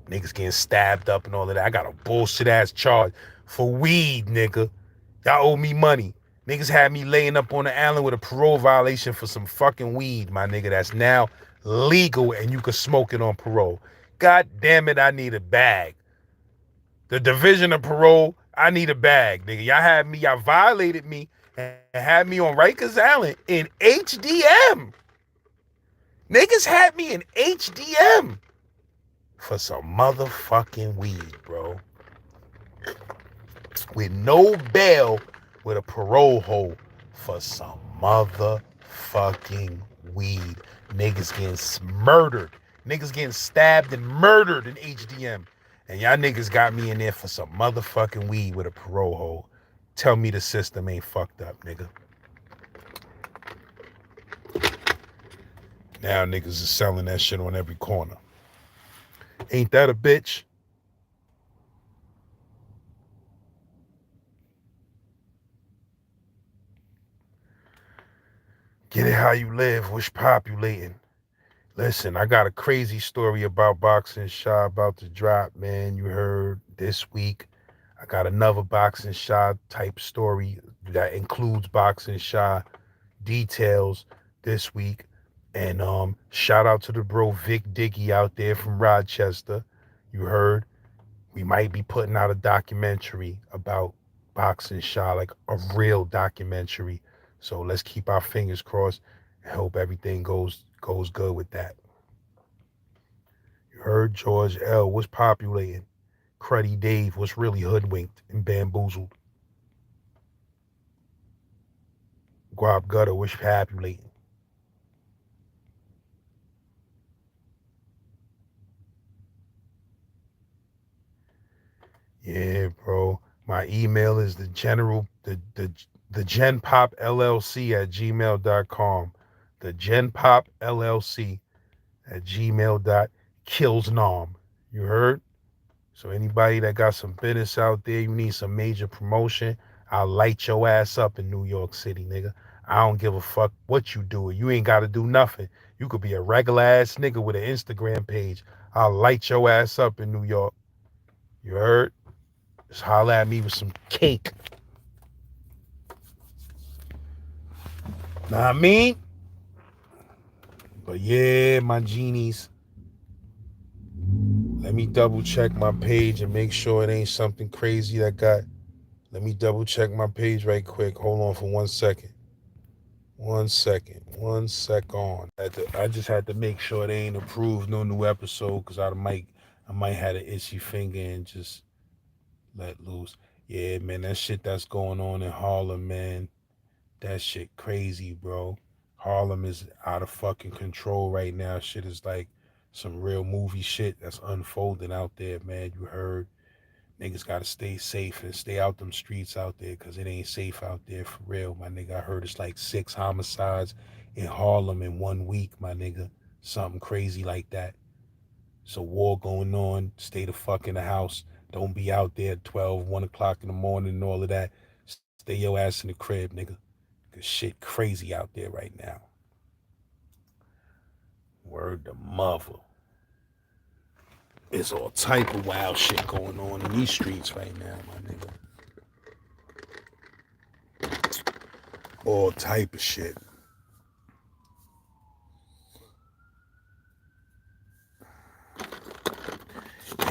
Niggas getting stabbed up and all of that. I got a bullshit ass charge for weed, nigga. Y'all owe me money. Niggas had me laying up on the island with a parole violation for some fucking weed, my nigga. That's now legal and you can smoke it on parole. God damn it, I need a bag. The division of parole, I need a bag, nigga. Y'all violated me and had me on Rikers Island in HDM. Niggas had me in HDM for some motherfucking weed, bro. With no bail, with a parole hold for some motherfucking weed. Niggas getting murdered. Niggas getting stabbed and murdered in HDM. And y'all niggas got me in there for some motherfucking weed with a parole hold. Tell me the system ain't fucked up, nigga. Now niggas is selling that shit on every corner. Ain't that a bitch? Get it how you live, wish populating. Listen, I got a crazy story about Boxing Shy about to drop, man. You heard this week. I got another Boxing Shy type story that includes Boxing Shy details this week. And shout out to the bro Vic Dickey out there from Rochester. You heard? We might be putting out a documentary about Boxing Shy, like a real documentary. So let's keep our fingers crossed and hope everything goes good with that. You heard? George L. was populating. Cruddy Dave was really hoodwinked and bamboozled. Guap Gutter was populating. Yeah, bro. My email is the genpopllc@gmail.com. The genpopllc@gmail.killsnom. You heard? So anybody that got some business out there, you need some major promotion, I'll light your ass up in New York City, nigga. I don't give a fuck what you do. You ain't got to do nothing. You could be a regular ass nigga with an Instagram page. I'll light your ass up in New York. You heard? Just holler at me with some cake. Know what I mean? But yeah, my genies. Let me double check my page and make sure it ain't something crazy that got. Let me double check my page right quick. Hold on for 1 second. 1 second. 1 sec on. I just had to make sure they ain't approved no new episode because I might have an itchy finger and just let loose. Yeah, man, that shit that's going on in Harlem, man. That shit crazy, bro. Harlem is out of fucking control right now. Shit is like some real movie shit that's unfolding out there, man. You heard? Niggas gotta stay safe and stay out them streets out there because it ain't safe out there for real, my nigga. I heard it's like 6 homicides in Harlem in 1 week, my nigga. Something crazy like that. It's a war going on. Stay the fuck in the house. Don't be out there at 12, 1 o'clock in the morning and all of that. Stay your ass in the crib, nigga. Cause shit crazy out there right now. Word to mother. There's all type of wild shit going on in these streets right now, my nigga. All type of shit.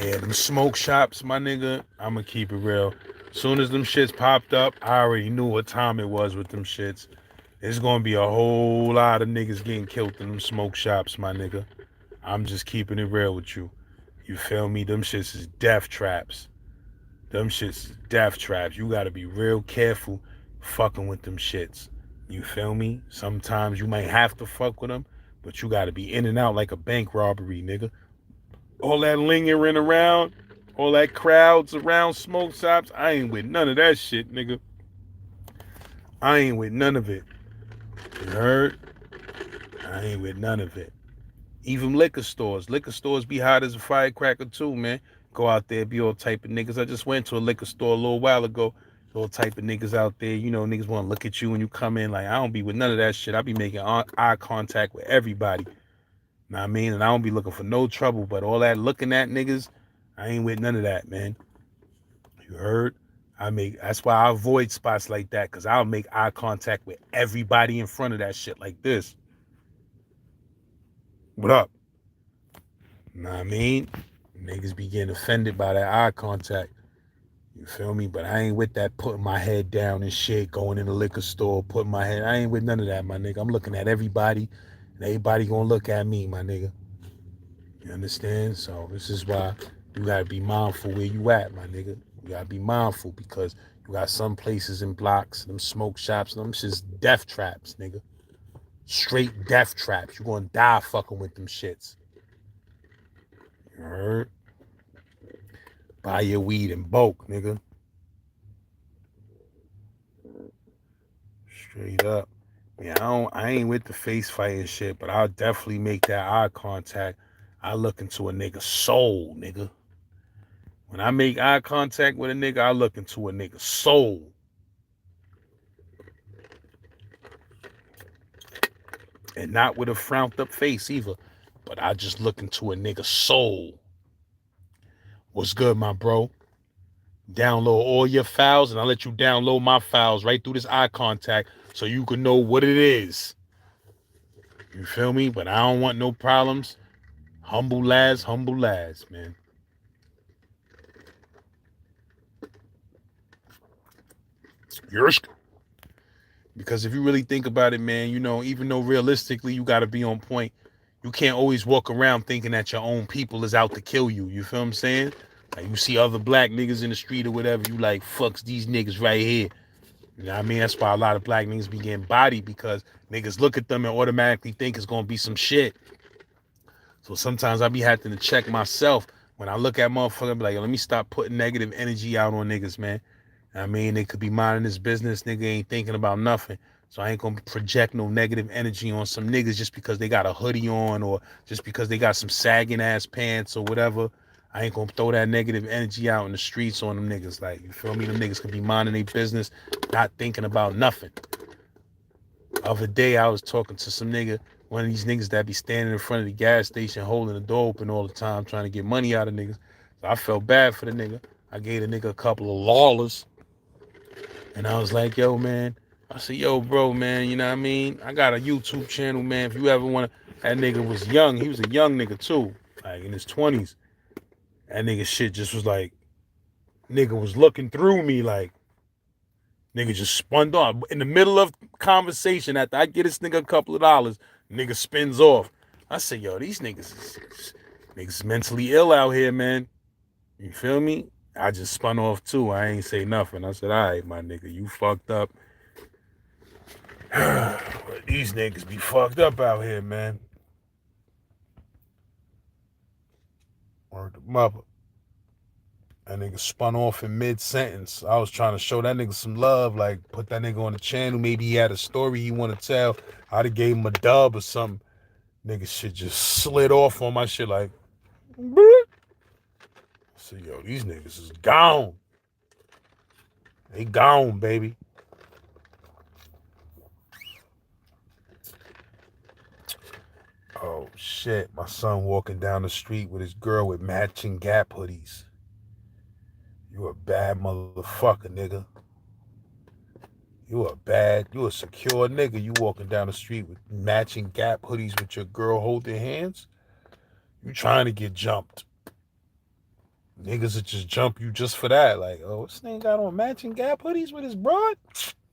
Yeah, them smoke shops, my nigga, I'ma keep it real. Soon as them shits popped up, I already knew what time it was with them shits. There's gonna be a whole lot of niggas getting killed in them smoke shops, my nigga. I'm just keeping it real with you. You feel me? Them shits is death traps. Them shits is death traps. You gotta be real careful fucking with them shits. You feel me? Sometimes you might have to fuck with them, but you gotta be in and out like a bank robbery, nigga. All that lingering around, all that crowds around smoke shops, I ain't with none of that shit, nigga. I ain't with none of it. You heard? I ain't with none of it. Even liquor stores. Liquor stores be hot as a firecracker too, man. Go out there, be all type of niggas. I just went to a liquor store a little while ago. All type of niggas out there. You know, niggas want to look at you when you come in. Like, I don't be with none of that shit. I be making eye contact with everybody. Know what I mean? And I don't be looking for no trouble. But all that looking at niggas, I ain't with none of that, man. You heard? That's why I avoid spots like that, because I'll make eye contact with everybody in front of that shit like this. What up? Know what I mean? Niggas be getting offended by that eye contact. You feel me? But I ain't with that putting my head down and shit, going in the liquor store, putting my head. I ain't with none of that, my nigga. I'm looking at everybody, and everybody gonna look at me, my nigga. You understand? So this is why you gotta be mindful where you at, my nigga. You gotta be mindful because you got some places in blocks, them smoke shops, them shit's death traps, nigga. Straight death traps. You gonna die fucking with them shits. You heard? Buy your weed in bulk, nigga. Straight up. Yeah, I ain't with the face fighting shit, but I'll definitely make that eye contact. I look into a nigga's soul, nigga. When I make eye contact with a nigga, I look into a nigga's soul. And not with a frowned up face either. But I just look into a nigga's soul. What's good, my bro? Download all your files, and I'll let you download my files right through this eye contact so you can know what it is. You feel me? But I don't want no problems. Humble lads, man. Yersk. Because if you really think about it, man, you know, even though realistically you got to be on point, you can't always walk around thinking that your own people is out to kill you. You feel what I'm saying? Like you see other black niggas in the street or whatever, you like, fucks these niggas right here. You know what I mean? That's why a lot of black niggas be getting bodied because niggas look at them and automatically think it's going to be some shit. So sometimes I be having to check myself when I look at motherfuckers, be like, let me stop putting negative energy out on niggas, man. I mean, they could be minding this business, nigga ain't thinking about nothing. So I ain't gonna project no negative energy on some niggas just because they got a hoodie on or just because they got some sagging ass pants or whatever. I ain't gonna throw that negative energy out in the streets on them niggas. Like, you feel me? Them niggas could be minding their business, not thinking about nothing. The other day, I was talking to some nigga, one of these niggas that be standing in front of the gas station holding the door open all the time, trying to get money out of niggas. So I felt bad for the nigga. I gave the nigga a couple of lawlers. And I was like, yo, man. I said, yo, bro, man, you know what I mean? I got a YouTube channel, man. If you ever want to, that nigga was young. He was a young nigga, too. Like, in his 20s. That nigga shit just was like, nigga was looking through me like, nigga just spun off. In the middle of conversation, after I get this nigga a couple of dollars, nigga spins off. I said, yo, these niggas is mentally ill out here, man. You feel me? I just spun off too. I ain't say nothing. I said, all right, my nigga, you fucked up. These niggas be fucked up out here, man. Word the mother. That nigga spun off in mid-sentence. I was trying to show that nigga some love, like put that nigga on the channel. Maybe he had a story he want to tell. I'd have gave him a dub or something. Nigga shit just slid off on my shit like, I said, yo, these niggas is gone. They gone, baby. Oh shit, my son walking down the street with his girl with matching Gap hoodies. You a bad motherfucker, nigga. You a secure nigga. You walking down the street with matching Gap hoodies with your girl holding hands. You trying to get jumped. Niggas will just jump you just for that. Like, oh, this nigga got on matching Gap hoodies with his broad?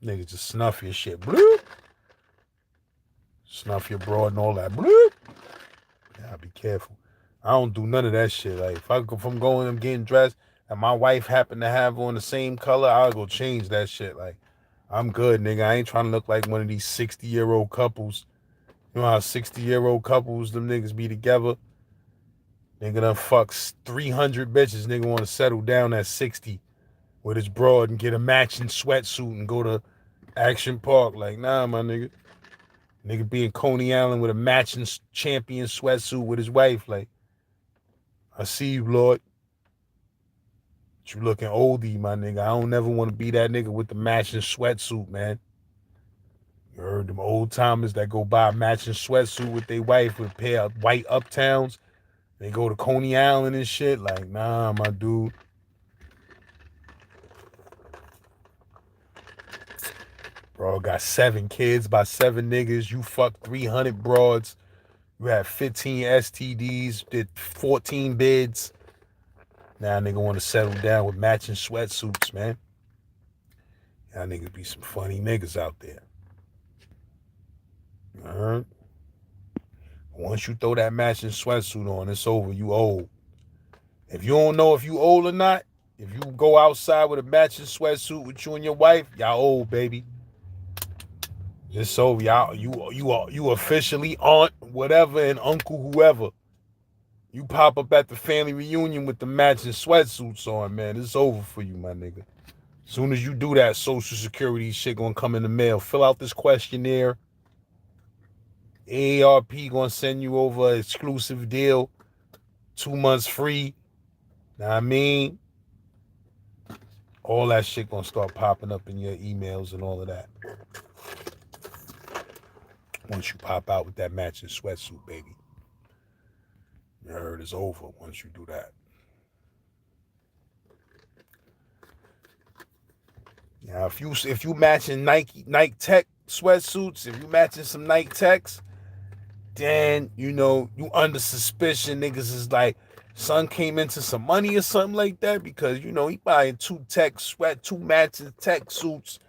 Niggas just snuff your shit. Bloop. Snuff your broad and all that. Bloop. Yeah, be careful. I don't do none of that shit. Like, if I'm going, I'm getting dressed, and my wife happen to have on the same color, I'll go change that shit. Like, I'm good, nigga. I ain't trying to look like one of these 60-year-old couples. You know how 60-year-old couples, them niggas be together? Nigga done fucks 300 bitches. Nigga want to settle down at 60 with his broad and get a matching sweatsuit and go to Action Park. Like, nah, my nigga. Nigga be in Coney Island with a matching champion sweatsuit with his wife. Like, I see you, Lord. But you looking oldie, my nigga. I don't never want to be that nigga with the matching sweatsuit, man. You heard them old timers that go buy a matching sweatsuit with their wife with a pair of white Uptowns. They go to Coney Island and shit. Like, nah, my dude. Bro, got 7 kids by 7 niggas. You fucked 300 broads. You had 15 STDs, did 14 bids. Now nigga want to settle down with matching sweatsuits, man. Y'all niggas be some funny niggas out there. Alright? Once you throw that matching sweatsuit on, it's over. You old. If you don't know if you old or not, if you go outside with a matching sweatsuit with you and your wife, y'all old, baby. It's over. Y'all, you officially aunt whatever and uncle whoever. You pop up at the family reunion with the matching sweatsuits on, man. It's over for you, my nigga. As soon as you do that, Social Security shit gonna come in the mail. Fill out this questionnaire. AARP gonna send you over an exclusive deal. 2 months free. Know what I mean? All that shit gonna start popping up in your emails and all of that. Once you pop out with that matching sweatsuit, baby. You heard it's over once you do that. Now, if you matching Nike Tech sweatsuits, if you matching some Nike Techs, then you under suspicion. Niggas is like, son came into some money or something like that because he buying 2 matching tech suits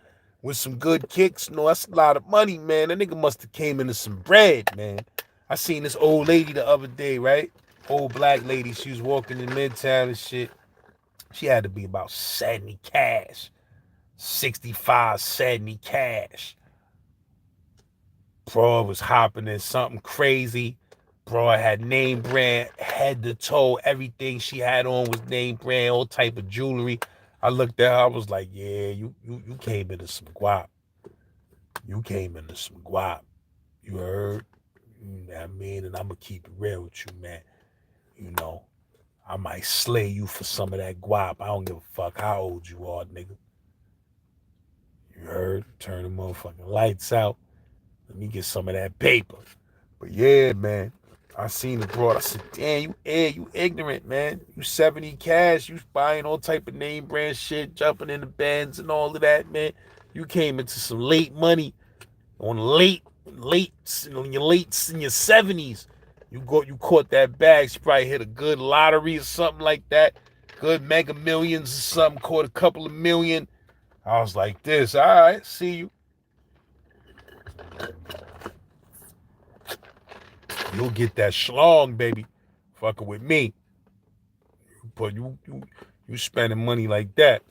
with some good kicks. No, that's a lot of money, man. That nigga must have came into some bread, man. I seen this old lady the other day, right? Old black lady. She was walking in Midtown and shit. She had to be about 70 cash. 65, 70 cash. Bro was hopping in something crazy. Bro had name brand, head to toe. Everything she had on was name brand, all type of jewelry. I looked at her, I was like, yeah, you came into some guap. You came into some guap. You heard? You know what I mean? And I'm going to keep it real with you, man. I might slay you for some of that guap. I don't give a fuck how old you are, nigga. You heard? Turn the motherfucking lights out. Let me get some of that paper. But yeah, man. I seen the broad. I said, damn, you ignorant, man. You 70 cash. You buying all type of name brand shit, jumping in the Benz and all of that, man. You came into some late money on in your 70s. You caught that bag. She probably hit a good lottery or something like that. Good Mega Millions or something. Caught a couple of million. I was like this. All right, see you. You'll get that schlong, baby. Fucking with me. But you You spending money like that.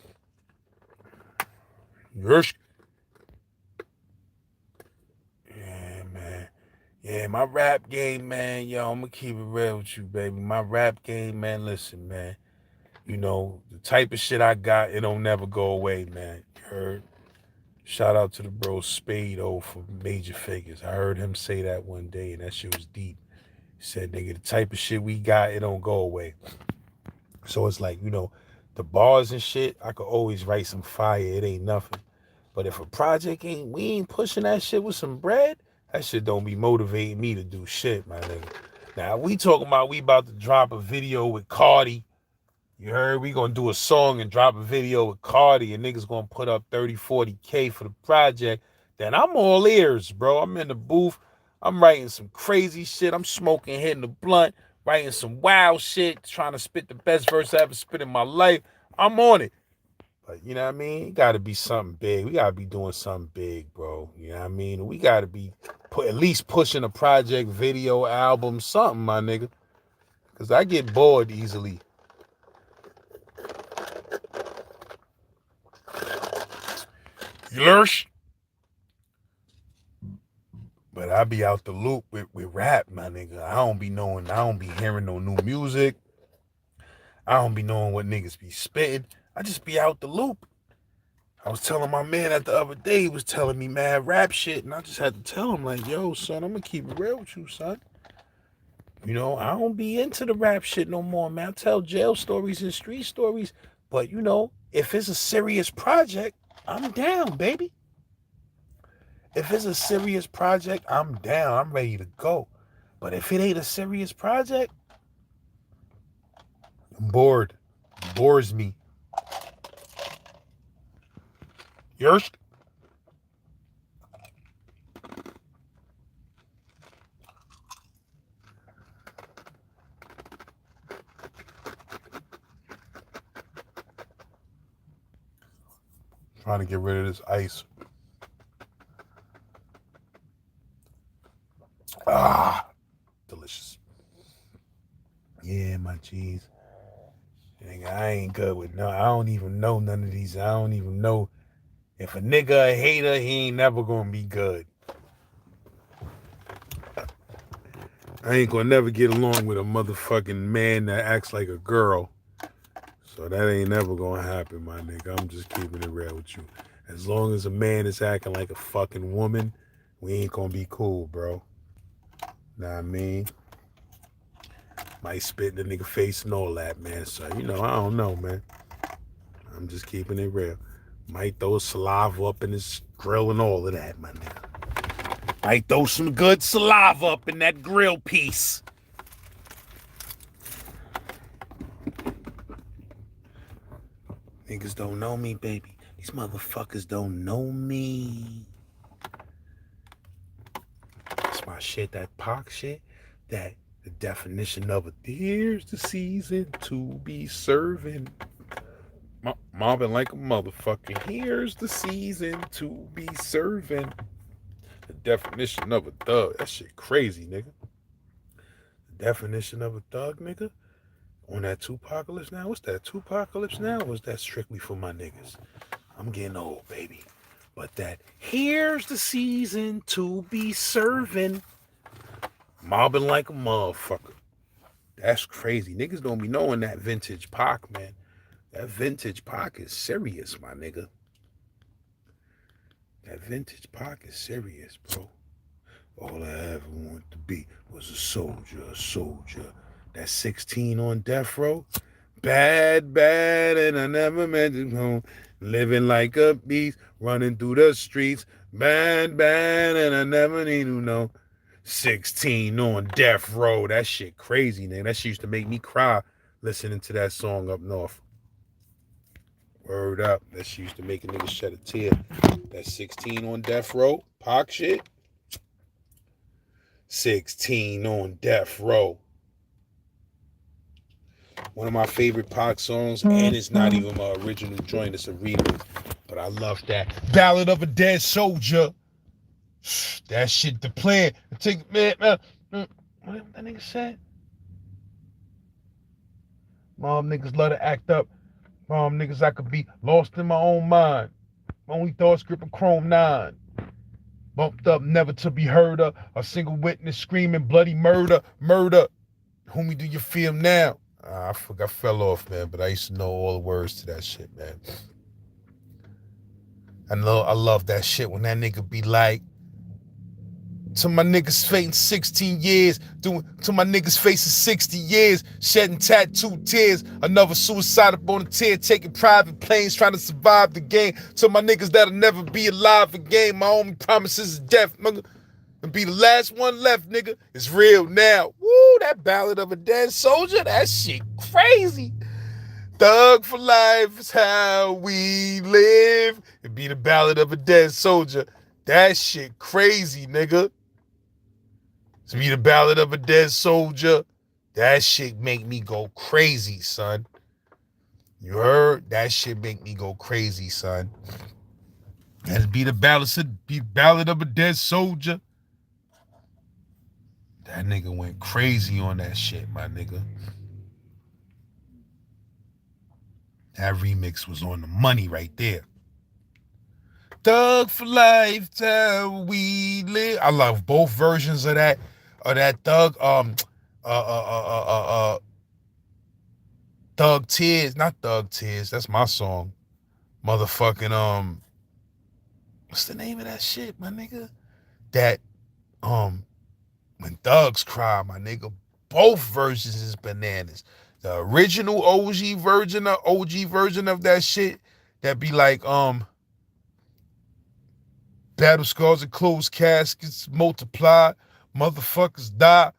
You're... Yeah, man. Yeah, my rap game, man. Yo, I'm gonna keep it real with you, baby. My rap game, man. Listen, man. You know, the type of shit I got, it don't never go away, man. You heard? Shout out to the bro Spade for Major Figures. I heard him say that one day, and that shit was deep. He said, nigga, the type of shit we got, it don't go away. So it's like, you know, the bars and shit, I could always write some fire. It ain't nothing. But if a project we ain't pushing that shit with some bread, that shit don't be motivating me to do shit, my nigga. Now, we talking about we about to drop a video with Cardi. You heard? We gonna do a song and drop a video with Cardi, and niggas gonna put up 30, 40K for the project. Then I'm all ears, bro. I'm in the booth. I'm writing some crazy shit. I'm smoking, hitting the blunt, writing some wild shit, trying to spit the best verse I ever spit in my life. I'm on it. But you know what I mean? It gotta be something big. We gotta be doing something big, bro. You know what I mean? We gotta be at least pushing a project, video, album, something, my nigga. Cause I get bored easily. Lurch. But I be out the loop with rap, my nigga. I don't be hearing no new music. I don't be knowing what niggas be spitting. I just be out the loop. I was telling my man that the other day, he was telling me mad rap shit, and I just had to tell him, like, yo, son, I'm gonna keep it real with you, son. You know, I don't be into the rap shit no more, man. I tell jail stories and street stories, but, you know, if it's a serious project, I'm down, baby. If it's a serious project, I'm down. I'm ready to go. But if it ain't a serious project, I'm bored. It bores me. Yours? Trying to get rid of this ice. Ah, delicious. Yeah, my cheese. Nigga, I ain't good with no. I don't even know none of these. I don't even know if a nigga a hater. He ain't never gonna be good. I ain't gonna never get along with a motherfucking man that acts like a girl. So that ain't never gonna happen, my nigga. I'm just keeping it real with you. As long as a man is acting like a fucking woman, we ain't gonna be cool, bro. Know what I mean? Might spit in the nigga face and all that, man. So, you know, I don't know, man. I'm just keeping it real. Might throw saliva up in his grill and all of that, my nigga. Might throw some good saliva up in that grill piece. Niggas don't know me, baby. These motherfuckers don't know me. That's my shit, that Pac shit. That the definition of it. Here's the season to be serving. Mobbing like a motherfucker. Here's the season to be serving. The definition of a thug. That shit crazy, nigga. The definition of a thug, nigga. On that Tupacalypse now? What's that? Tupacalypse now? Or is that strictly for my niggas? I'm getting old, baby. But that here's the season to be serving. Mobbing like a motherfucker. That's crazy. Niggas don't be knowing that vintage Pac, man. That vintage Pac is serious, my nigga. That vintage Pac is serious, bro. All I ever wanted to be was a soldier, a soldier. That 16 on death row. Bad, bad, and I never meant it home. Living like a beast, running through the streets. Bad, bad, and I never need to know. 16 on death row. That shit crazy, nigga. That shit used to make me cry listening to that song up north. Word up. That shit used to make a nigga shed a tear. That 16 on death row. Pac shit. 16 on death row. One of my favorite Pac songs, and it's not even my original joint, it's a remix. But I love that. Ballad of a Dead Soldier. That shit the plan. Take man. What that nigga said? Mom niggas love to act up. Niggas, I could be lost in my own mind. My only thoughts grip a chrome 9. Bumped up, never to be heard of. A single witness screaming bloody murder, murder. Homie, do you feel now? I fell off, man, but I used to know all the words to that shit, man. I love that shit when that nigga be like, to my niggas facing 16 years, to my niggas facing 60 years, shedding tattooed tears, another suicide up on a tear, taking private planes, trying to survive the game. To my niggas that'll never be alive again, my only promise is death, nigga, and be the last one left, nigga. It's real now. Woo, that ballad of a dead soldier, that shit crazy. Thug for life is how we live. It be the ballad of a dead soldier. That shit crazy, nigga. To be the ballad of a dead soldier, that shit make me go crazy, son. You heard? That shit make me go crazy, son. And be the ballad of a dead soldier. That nigga went crazy on that shit, my nigga. That remix was on the money right there. Thug for life, how we live. I love both versions of that Thug. Thug Tears, not Thug Tears. That's my song. Motherfucking what's the name of that shit, my nigga? That when thugs cry, my nigga. Both versions is bananas. The original OG version of that shit, that be like battle scars and closed caskets multiply, motherfuckers die,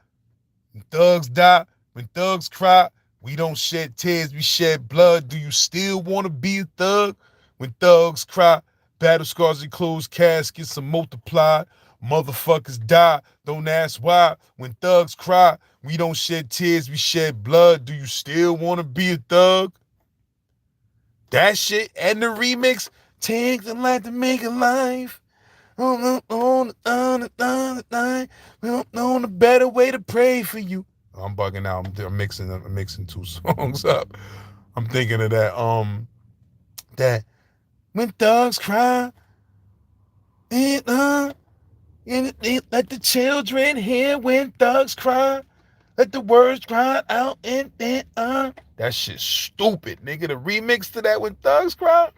and thugs die. When thugs cry, we don't shed tears, we shed blood. Do you still want to be a thug? When thugs cry, battle scars and closed caskets are multiplied, motherfuckers die. Don't ask why. When thugs cry, we don't shed tears, we shed blood. Do you still want to be a thug? That shit and the remix, take the life to make a life. On a better way to pray for you. I'm bugging out. I'm mixing two songs up. I'm thinking of that when thugs cry, let the children hear when thugs cry. Let the words cry out and then That shit's stupid, nigga. The remix to that when thugs cry.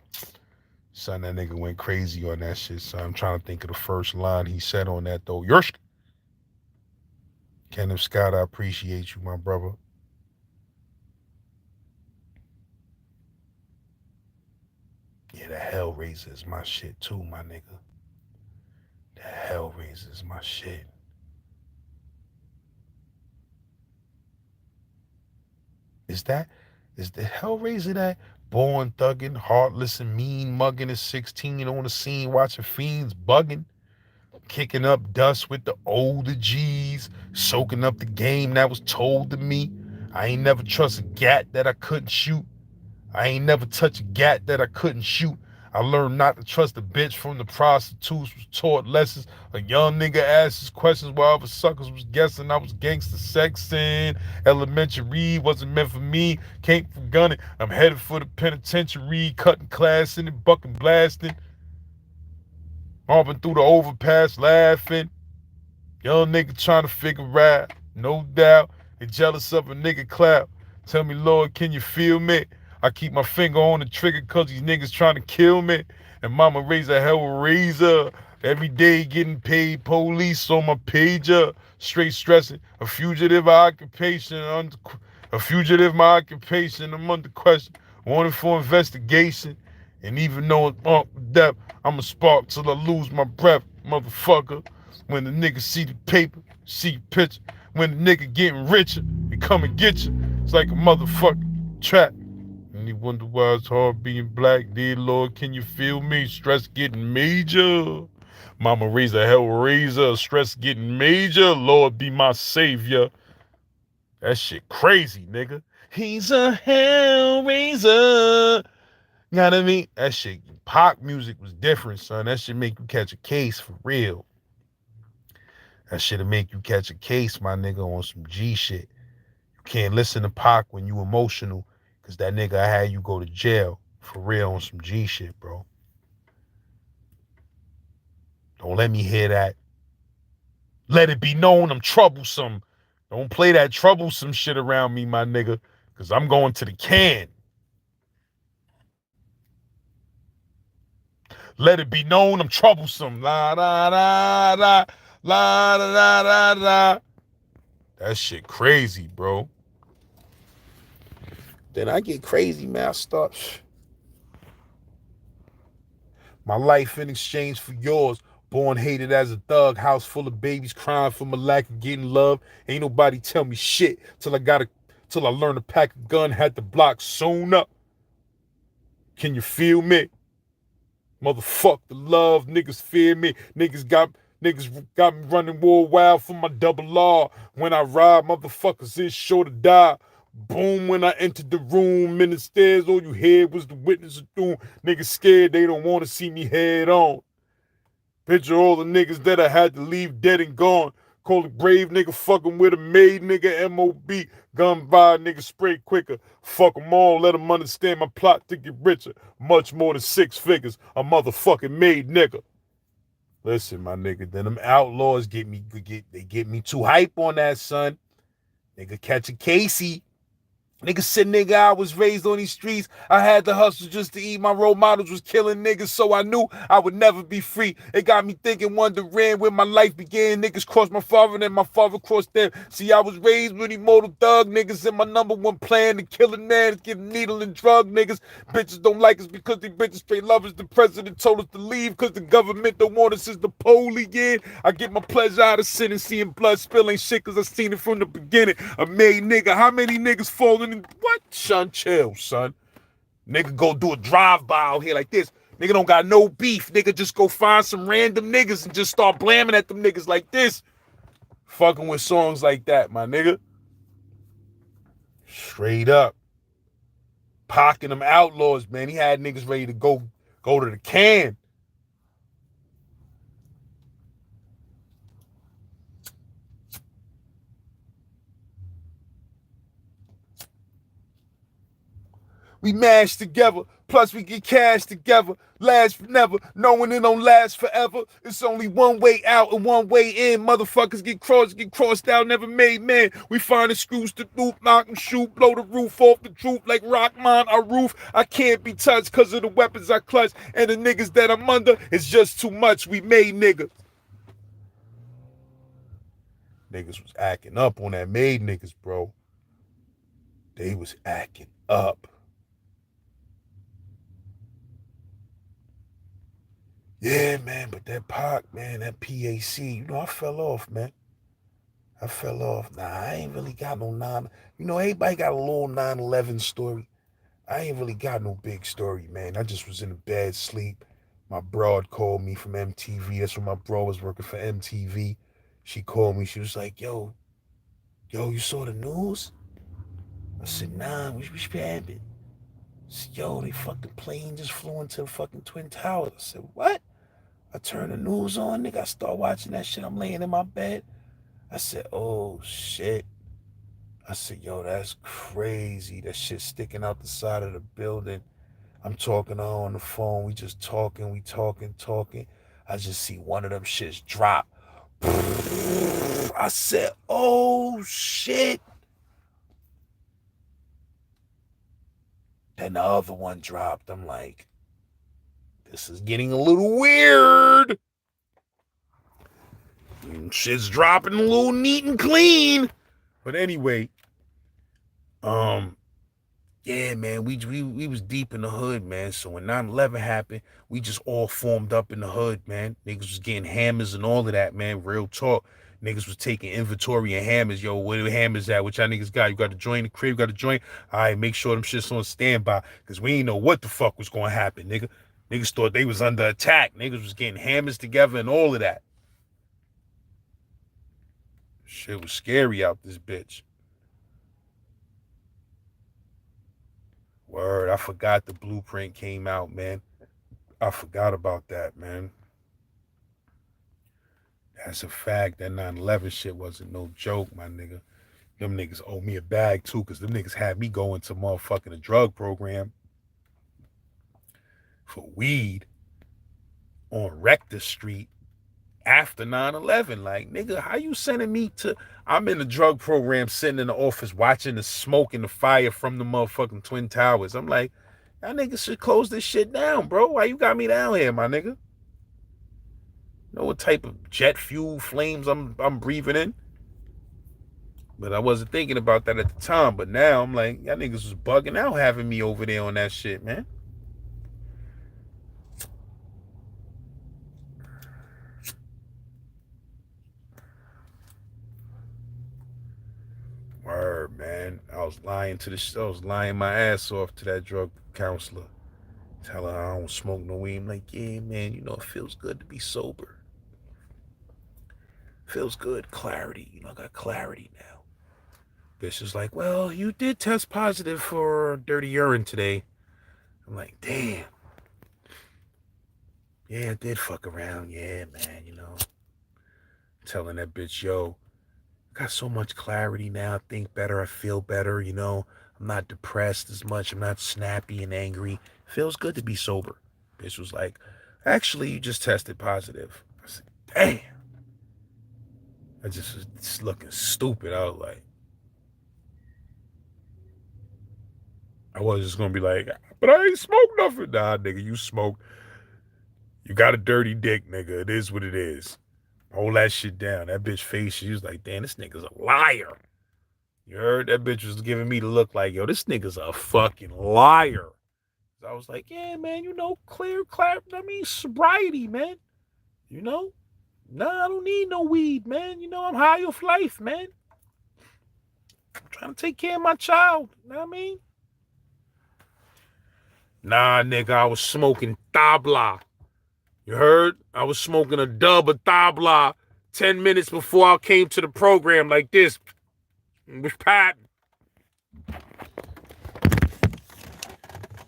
Son, that nigga went crazy on that shit, son. I'm trying to think of the first line he said on that, though. Yersk. Kenneth Scott, I appreciate you, my brother. Yeah, the Hellraiser is my shit, too, my nigga. The Hellraiser is my shit. Is the Hellraiser that born thuggin', heartless and mean, mugging at 16 on the scene, watching fiends bugging, kicking up dust with the older G's, soaking up the game that was told to me? I ain't never trust a gat that I couldn't shoot. I ain't never touched a gat that I couldn't shoot. I learned not to trust a bitch from the prostitutes, was taught lessons. A young nigga asks questions while other suckers was guessing. I was gangster sexing. Elementary wasn't meant for me. Came from gunning. I'm headed for the penitentiary. Cutting class in it, bucking blasting. Hopping through the overpass laughing. Young nigga trying to figure out. No doubt. They jealous of a nigga clap. Tell me, Lord, can you feel me? I keep my finger on the trigger cause these niggas trying to kill me. And mama raise a Hellraiser. Every day getting paid, police on my pager. Straight stressing. A fugitive occupation. A fugitive my occupation. I'm under question. Wanted for investigation. And even though it's depth, I'm a spark till I lose my breath, motherfucker. When the nigga see the paper, see the picture. When the nigga getting richer, they come and get you. It's like a motherfucking trap. And you wonder why it's hard being black. Dear Lord, can you feel me? Stress getting major. Mama raise a Hellraiser. Stress getting major. Lord be my savior. That shit crazy, nigga. He's a Hellraiser. You know what I mean? That shit, pop music was different, son. That shit make you catch a case for real. That shit'll make you catch a case, my nigga, on some G shit. You can't listen to Pac when you emotional, Cause that nigga I had you go to jail for real on some G shit, bro. Don't let me hear that. Let it be known I'm troublesome. Don't play that troublesome shit around me, my nigga. Cause I'm going to the can. Let it be known I'm troublesome. La la la la la la la la. That shit crazy, bro. Then I get crazy, man. I start my life in exchange for yours. Born hated as a thug, house full of babies crying for my lack of getting love. Ain't nobody tell me shit till I learned to pack a gun, had the block sewn up. Can you feel me? Motherfuck the love, niggas fear me. Niggas got me running war wild for my double R. When I ride, motherfuckers is sure to die. Boom, when I entered the room, in the stairs, all you heard was the witness of doom. Niggas scared, they don't want to see me head on. Picture all the niggas that I had to leave dead and gone. Call a brave nigga fucking with a made nigga MOB. Gun by nigga spray quicker. Fuck them all, let them understand my plot to get richer. Much more than 6 figures. A motherfucking made nigga. Listen, my nigga, then them outlaws get me too hype on that, son. Nigga catch a Casey. Nigga said, nigga, I was raised on these streets. I had to hustle just to eat. My role models was killing niggas, so I knew I would never be free. It got me thinking, wondering where my life began. Niggas crossed my father, and my father crossed them. See, I was raised with immortal thug niggas, and my number one plan to kill a man is give needle and drug niggas. Bitches don't like us because they bitches straight lovers. The president told us to leave because the government don't want us as the police. Yeah, I get my pleasure out of sin and seeing blood spill ain't shit because I seen it from the beginning. A made nigga. How many niggas falling in what? Son, chill, son. Nigga go do a drive-by out here like this. Nigga don't got no beef. Nigga just go find some random niggas and just start blamming at them niggas like this. Fucking with songs like that, my nigga. Straight up. Pocking them outlaws, man. He had niggas ready to go to the can. We mash together, plus we get cash together. Last for never, knowing it don't last forever. It's only one way out and one way in. Motherfuckers get crossed out, never made man. We find the screws to loop, knock and shoot, blow the roof off the truth like Rockman, our roof. I can't be touched cause of the weapons I clutch. And the niggas that I'm under, it's just too much. We made niggas. Niggas was acting up on that made niggas, bro. They was acting up. Yeah, man, but that Pac, man, that PAC, I fell off, man. I fell off. Nah, I ain't really got no everybody got a little 9/11 story. I ain't really got no big story, man. I just was in a bad sleep. My broad called me from MTV. That's when my bro was working for MTV. She called me. She was like, yo, you saw the news? I said, nah, what happened? She said, yo, they fucking plane just flew into the fucking Twin Towers. I said, what? I turned the news on, nigga. I start watching that shit. I'm laying in my bed. I said, oh, shit. I said, yo, that's crazy. That shit sticking out the side of the building. I'm talking to her on the phone. We just talking. We talking. I just see one of them shits drop. I said, oh, shit. Then the other one dropped. I'm like, this is getting a little weird. Shit's dropping a little neat and clean. But anyway, yeah, man, we was deep in the hood, man. So when 9/11 happened, we just all formed up in the hood, man. Niggas was getting hammers and all of that, man. Real talk. Niggas was taking inventory and hammers. Yo, where the hammers at? What y'all niggas got? You got to join the crib? You got to join? All right, make sure them shit's on standby. Because we ain't know what the fuck was going to happen, nigga. Niggas thought they was under attack. Niggas was getting hammers together and all of that. Shit was scary out this bitch. Word, I forgot the blueprint came out, man. I forgot about that, man. That's a fact. That 9/11 shit wasn't no joke, my nigga. Them niggas owe me a bag too, because them niggas had me going to motherfucking a drug program for weed on Rector Street after 9/11. Like, nigga, how you sending me to? I'm in the drug program sitting in the office watching the smoke and the fire from the motherfucking Twin Towers. I'm like, y'all niggas should close this shit down, bro. Why you got me down here, my nigga? Know what type of jet fuel flames I'm breathing in? But I wasn't thinking about that at the time. But now I'm like, y'all niggas was bugging out having me over there on that shit, man. Word, man. I was lying my ass off to that drug counselor. Tell her I don't smoke no weed. I'm like, yeah, man, you know, it feels good to be sober. Feels good. Clarity. You know, I got clarity now. Bitch is like, well, you did test positive for dirty urine today. I'm like, damn. Yeah, I did fuck around. Yeah, man, you know. Telling that bitch, yo, got so much clarity now. I think better. I feel better, you know. I'm not depressed as much. I'm not snappy and angry. Feels good to be sober. Bitch was like, actually, you just tested positive. I said, damn. I just was looking stupid. I was like, I was just gonna be like, but I ain't smoked nothing. Nah, nigga, you smoked. You got a dirty dick, nigga. It is what it is. Hold that shit down. That bitch face, she was like, damn, this nigga's a liar. You heard? That bitch was giving me the look like, yo, this nigga's a fucking liar. I was like, yeah, man, you know, clear, I mean, sobriety, man. You know? Nah, I don't need no weed, man. You know, I'm high off life, man. I'm trying to take care of my child. You know what I mean? Nah, nigga, I was smoking tabla. You heard? I was smoking a dub of tabla 10 minutes before I came to the program like this. With Pat.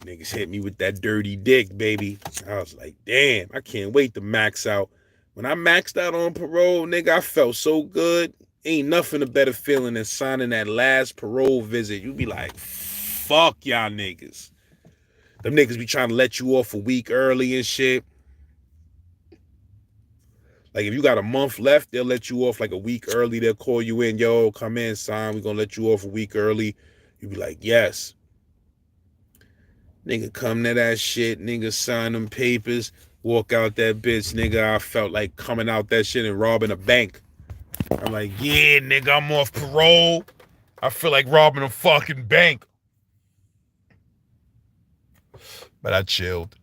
Niggas hit me with that dirty dick, baby. I was like, damn, I can't wait to max out. When I maxed out on parole, nigga, I felt so good. Ain't nothing a better feeling than signing that last parole visit. You be like, fuck y'all niggas. Them niggas be trying to let you off a week early and shit. Like, if you got a month left, they'll let you off like a week early. They'll call you in, yo, come in, sign. We're gonna let you off a week early. You be like, yes. Nigga come to that shit, nigga sign them papers, walk out that bitch, nigga. I felt like coming out that shit and robbing a bank. I'm like, yeah, nigga, I'm off parole. I feel like robbing a fucking bank. But I chilled.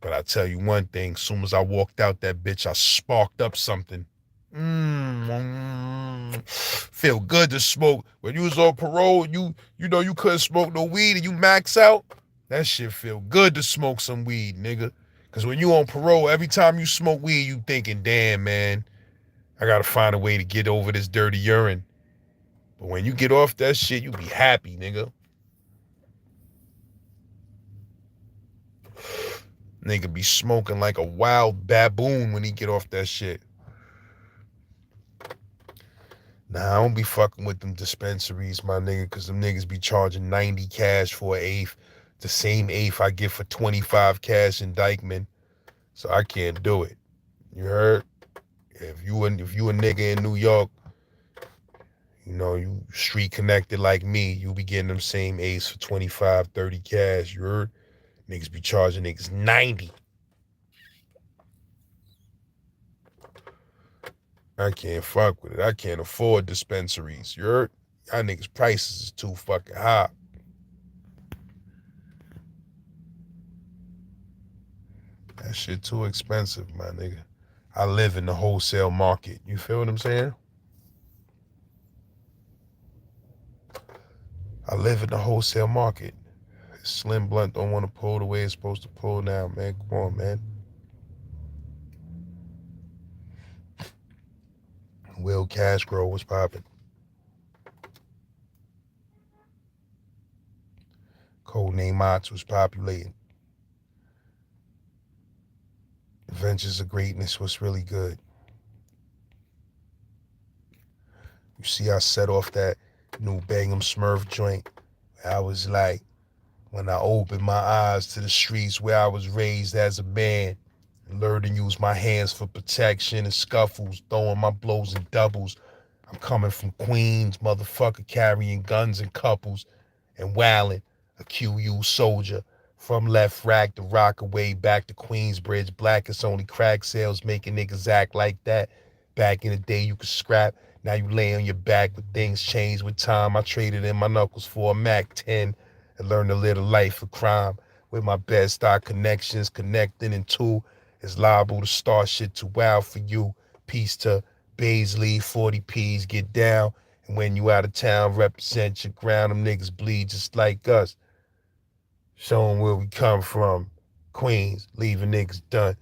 But I tell you one thing, as soon as I walked out that bitch, I sparked up something. Feel good to smoke. When you was on parole, you know you couldn't smoke no weed and you max out. That shit feel good to smoke some weed, nigga. Cause when you on parole, every time you smoke weed, you thinking, damn, man, I gotta find a way to get over this dirty urine. But when you get off that shit, you be happy, nigga. Nigga be smoking like a wild baboon when he get off that shit. Nah, I don't be fucking with them dispensaries, my nigga, cause them niggas be charging 90 cash for an eighth. The same eighth I get for 25 cash in Dykeman. So I can't do it. You heard? If you a nigga in New York, you know, you street connected like me, you be getting them same eighths for 25, 30 cash. You heard? Niggas be charging niggas 90. I can't fuck with it. I can't afford dispensaries. You heard? Y'all niggas' prices is too fucking high. That shit too expensive, my nigga. I live in the wholesale market. You feel what I'm saying? I live in the wholesale market. Slim Blunt don't want to pull the way it's supposed to pull now, man. Come on, man. Will Castro was popping. Codename Mott's was populating. Adventures of Greatness was really good. You see, I set off that New Bangham Smurf joint. I was like, when I opened my eyes to the streets where I was raised as a man, and learned to use my hands for protection and scuffles, throwing my blows in doubles. I'm coming from Queens, motherfucker, carrying guns and couples and wildin', a QU soldier. From left rack to Rockaway back to Queensbridge. Black, it's only crack sales making niggas act like that. Back in the day, you could scrap. Now you lay on your back, but things change with time. I traded in my knuckles for a Mac 10 and learned to live a life of crime. With my bed stock connections, connecting in two. It's liable to start shit too wild for you. Peace to Baisley, 40 P's, get down. And when you out of town, represent your ground. Them niggas bleed just like us. Show 'em where we come from. Queens, leaving niggas done.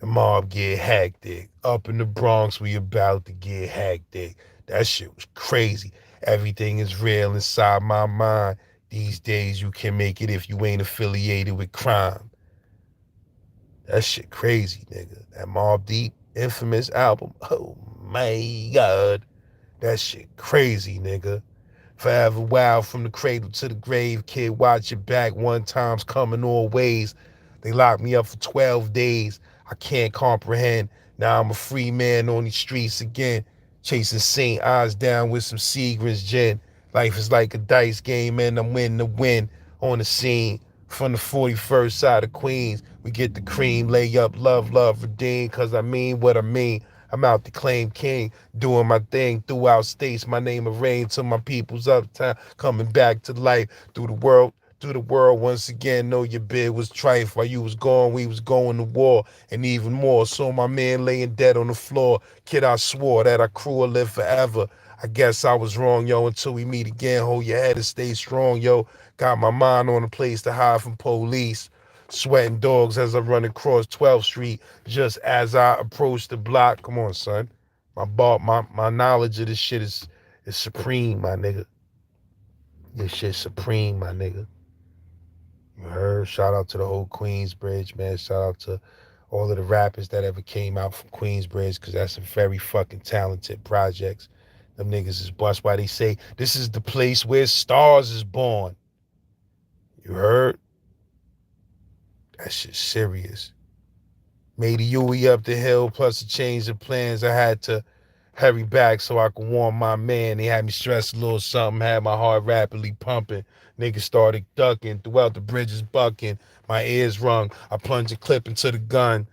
The mob get hectic. Up in the Bronx, we about to get hectic. That shit was crazy. Everything is real inside my mind. These days, you can make it if you ain't affiliated with crime. That shit crazy, nigga. That Mobb Deep infamous album. Oh my God. That shit crazy, nigga. Forever wild from the cradle to the grave, kid. Watch your back. One time's coming all ways. They locked me up for 12 days. I can't comprehend. Now I'm a free man on these streets again. Chasing St. Eyes down with some Seagram's gin. Life is like a dice game and I'm winning the win on the scene. From the 41st side of Queens, we get the cream, lay up, love, redeem, cause I mean what I mean. I'm out to claim king, doing my thing throughout states. My name of reign to my people's uptown, coming back to life through the world once again. Know your bid was trife. While you was gone, we was going to war, and even more. Saw my man laying dead on the floor. Kid, I swore that our crew will live forever. I guess I was wrong, yo. Until we meet again, hold your head and stay strong, yo. Got my mind on a place to hide from police. Sweating dogs as I run across 12th Street just as I approach the block. Come on, son. My knowledge of this shit is supreme, my nigga. This shit's supreme, my nigga. You heard? Shout out to the whole Queensbridge, man. Shout out to all of the rappers that ever came out from Queensbridge, because that's some very fucking talented projects. Them niggas is bust. Why they say this is the place where stars is born. You heard? That shit's serious. Made a Yui up the hill, plus a change of plans. I had to hurry back so I could warn my man. They had me stressed a little something, had my heart rapidly pumping. Niggas started ducking, throughout the bridges bucking. My ears rung. I plunged a clip into the gun.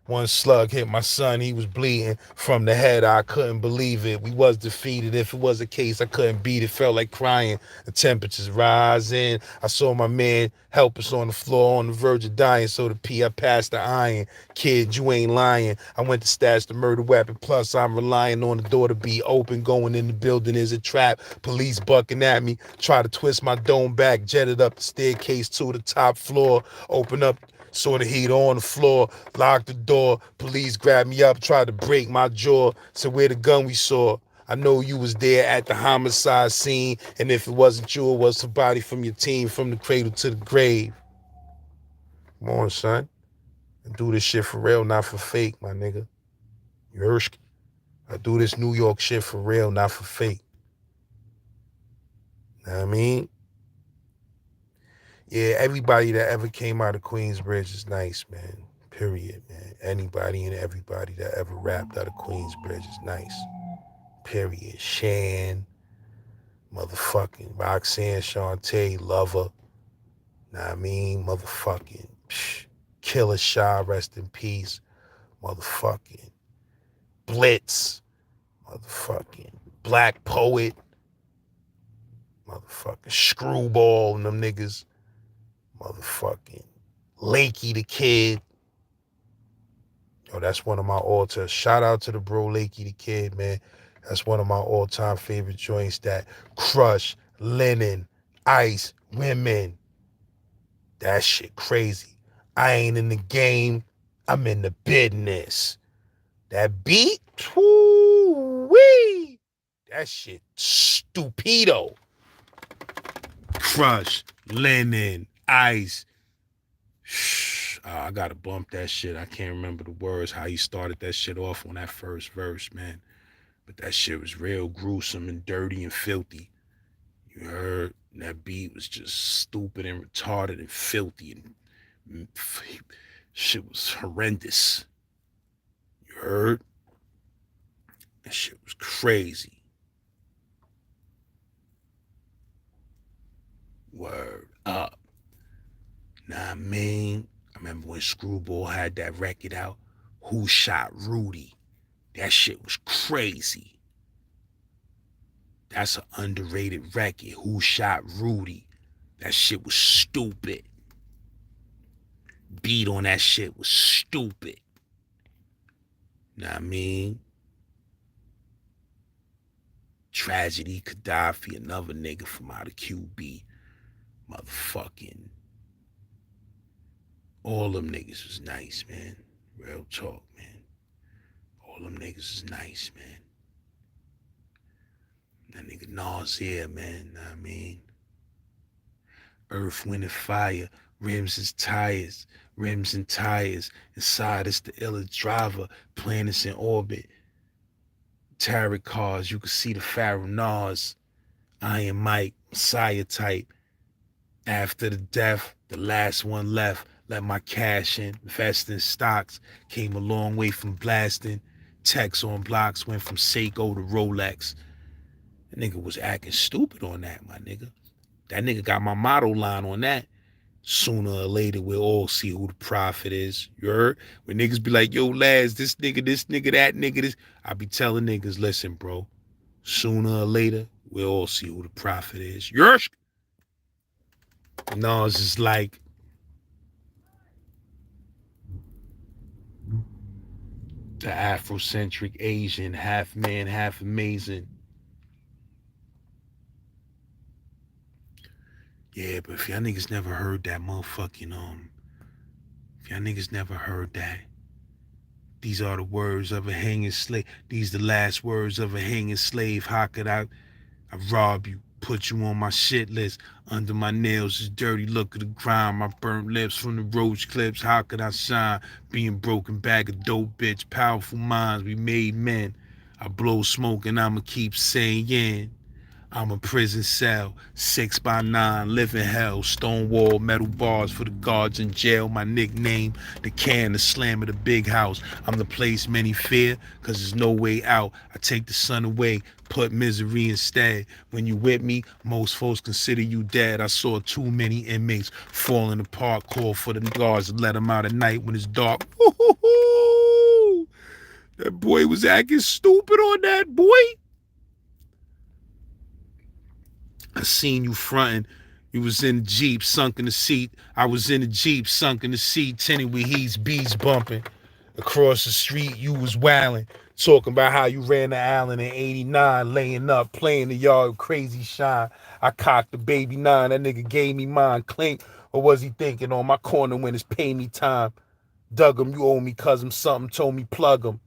One slug hit my son, he was bleeding from the head. I couldn't believe it. We was defeated. If it was a case, I couldn't beat it. Felt like crying. The temperatures rising. I saw my man help us on the floor on the verge of dying. So the P, I passed the iron. Kid, you ain't lying. I went to stash the murder weapon. Plus, I'm relying on the door to be open. Going in the building is a trap. Police bucking at me. Try to twist my dome back. Jetted up the staircase to the top floor. Open up. Saw the heat on the floor, locked the door. Police grabbed me up, tried to break my jaw. Said, where the gun we saw? I know you was there at the homicide scene, and if it wasn't you, it was somebody from your team, from the cradle to the grave. Come on, son. I do this shit for real, not for fake, my nigga. You heard? I do this New York shit for real, not for fake. Know what I mean? Yeah, everybody that ever came out of Queensbridge is nice, man. Period, man. Anybody and everybody that ever rapped out of Queensbridge is nice. Period. Shan, motherfucking Roxanne Shante, Lover. Know what I mean? Motherfucking Killer Shy, rest in peace. Motherfucking Blitz. Motherfucking Black Poet. Motherfucking Screwball and them niggas. Motherfucking Lakey the Kid. Yo, that's one of my all-time. Shout out to the bro Lakey the Kid, man. That's one of my all-time favorite joints. That Crush, Linen, Ice, Women. That shit crazy. I ain't in the game. I'm in the business. That beat, woo-wee. That shit stupido. Crush, Linen, Ice. I gotta bump that shit. I can't remember the words, how he started that shit off on that first verse, man. But that shit was real gruesome and dirty and filthy. You heard? That beat was just stupid and retarded and filthy and shit was horrendous. You heard? That shit was crazy. Word up. Nah, I mean, I remember when Screwball had that record out, Who Shot Rudy? That shit was crazy. That's an underrated record. Who Shot Rudy? That shit was stupid. Beat on that shit was stupid. Know what I mean? Tragedy Gaddafi, another nigga from out of QB. Motherfucking. All them niggas was nice, man. Real talk, man. All them niggas is nice, man. That nigga Nas here, man. Know what I mean? Earth, Wind, and Fire. Rims and tires. Rims and tires. Inside is the illa driver. Planets in orbit. Tarot cards. You can see the Pharaoh Nas. Iron Mike. Messiah type. After the death, the last one left. Let my cash in. Invest in stocks. Came a long way from blasting. Text on blocks. Went from Seiko to Rolex. That nigga was acting stupid on that, my nigga. That nigga got my motto line on that. Sooner or later, we'll all see who the prophet is. You heard? When niggas be like, yo, Laz, this nigga, that nigga, this. I be telling niggas, listen, bro. Sooner or later, we'll all see who the prophet is. Yersh! Nas is like, the Afrocentric Asian, half man, half amazing. Yeah, but if y'all niggas never heard that motherfucking, if y'all niggas never heard that, these are the words of a hanging slave. These the last words of a hanging slave. How could I rob you, put you on my shit list? Under my nails is dirty look of the grime. My burnt lips from the roach clips. How could I shine? Being broken bag of dope, bitch. Powerful minds, we made men. I blow smoke and I'ma keep saying, I'm a prison cell, 6x9, living hell, stonewall, metal bars for the guards in jail. My nickname, the can, the slam of the big house. I'm the place many fear, cause there's no way out. I take the sun away, put misery instead. When you with me, most folks consider you dead. I saw too many inmates falling apart, call for the guards to let them out at night when it's dark. Woo-hoo-hoo! That boy was acting stupid on that, boy. I seen you fronting. You was in the Jeep, sunk in the seat. I was in the Jeep, sunk in the seat, tinted with he's beats bumping. Across the street, you was wildin', talking about how you ran the Allen in 89, laying up, playing the yard with crazy shine. I cocked the baby 9, that nigga gave me mine, clink. Or was he thinking on my corner when it's pay me time? Dug him, you owe me cuz him something, told me plug him.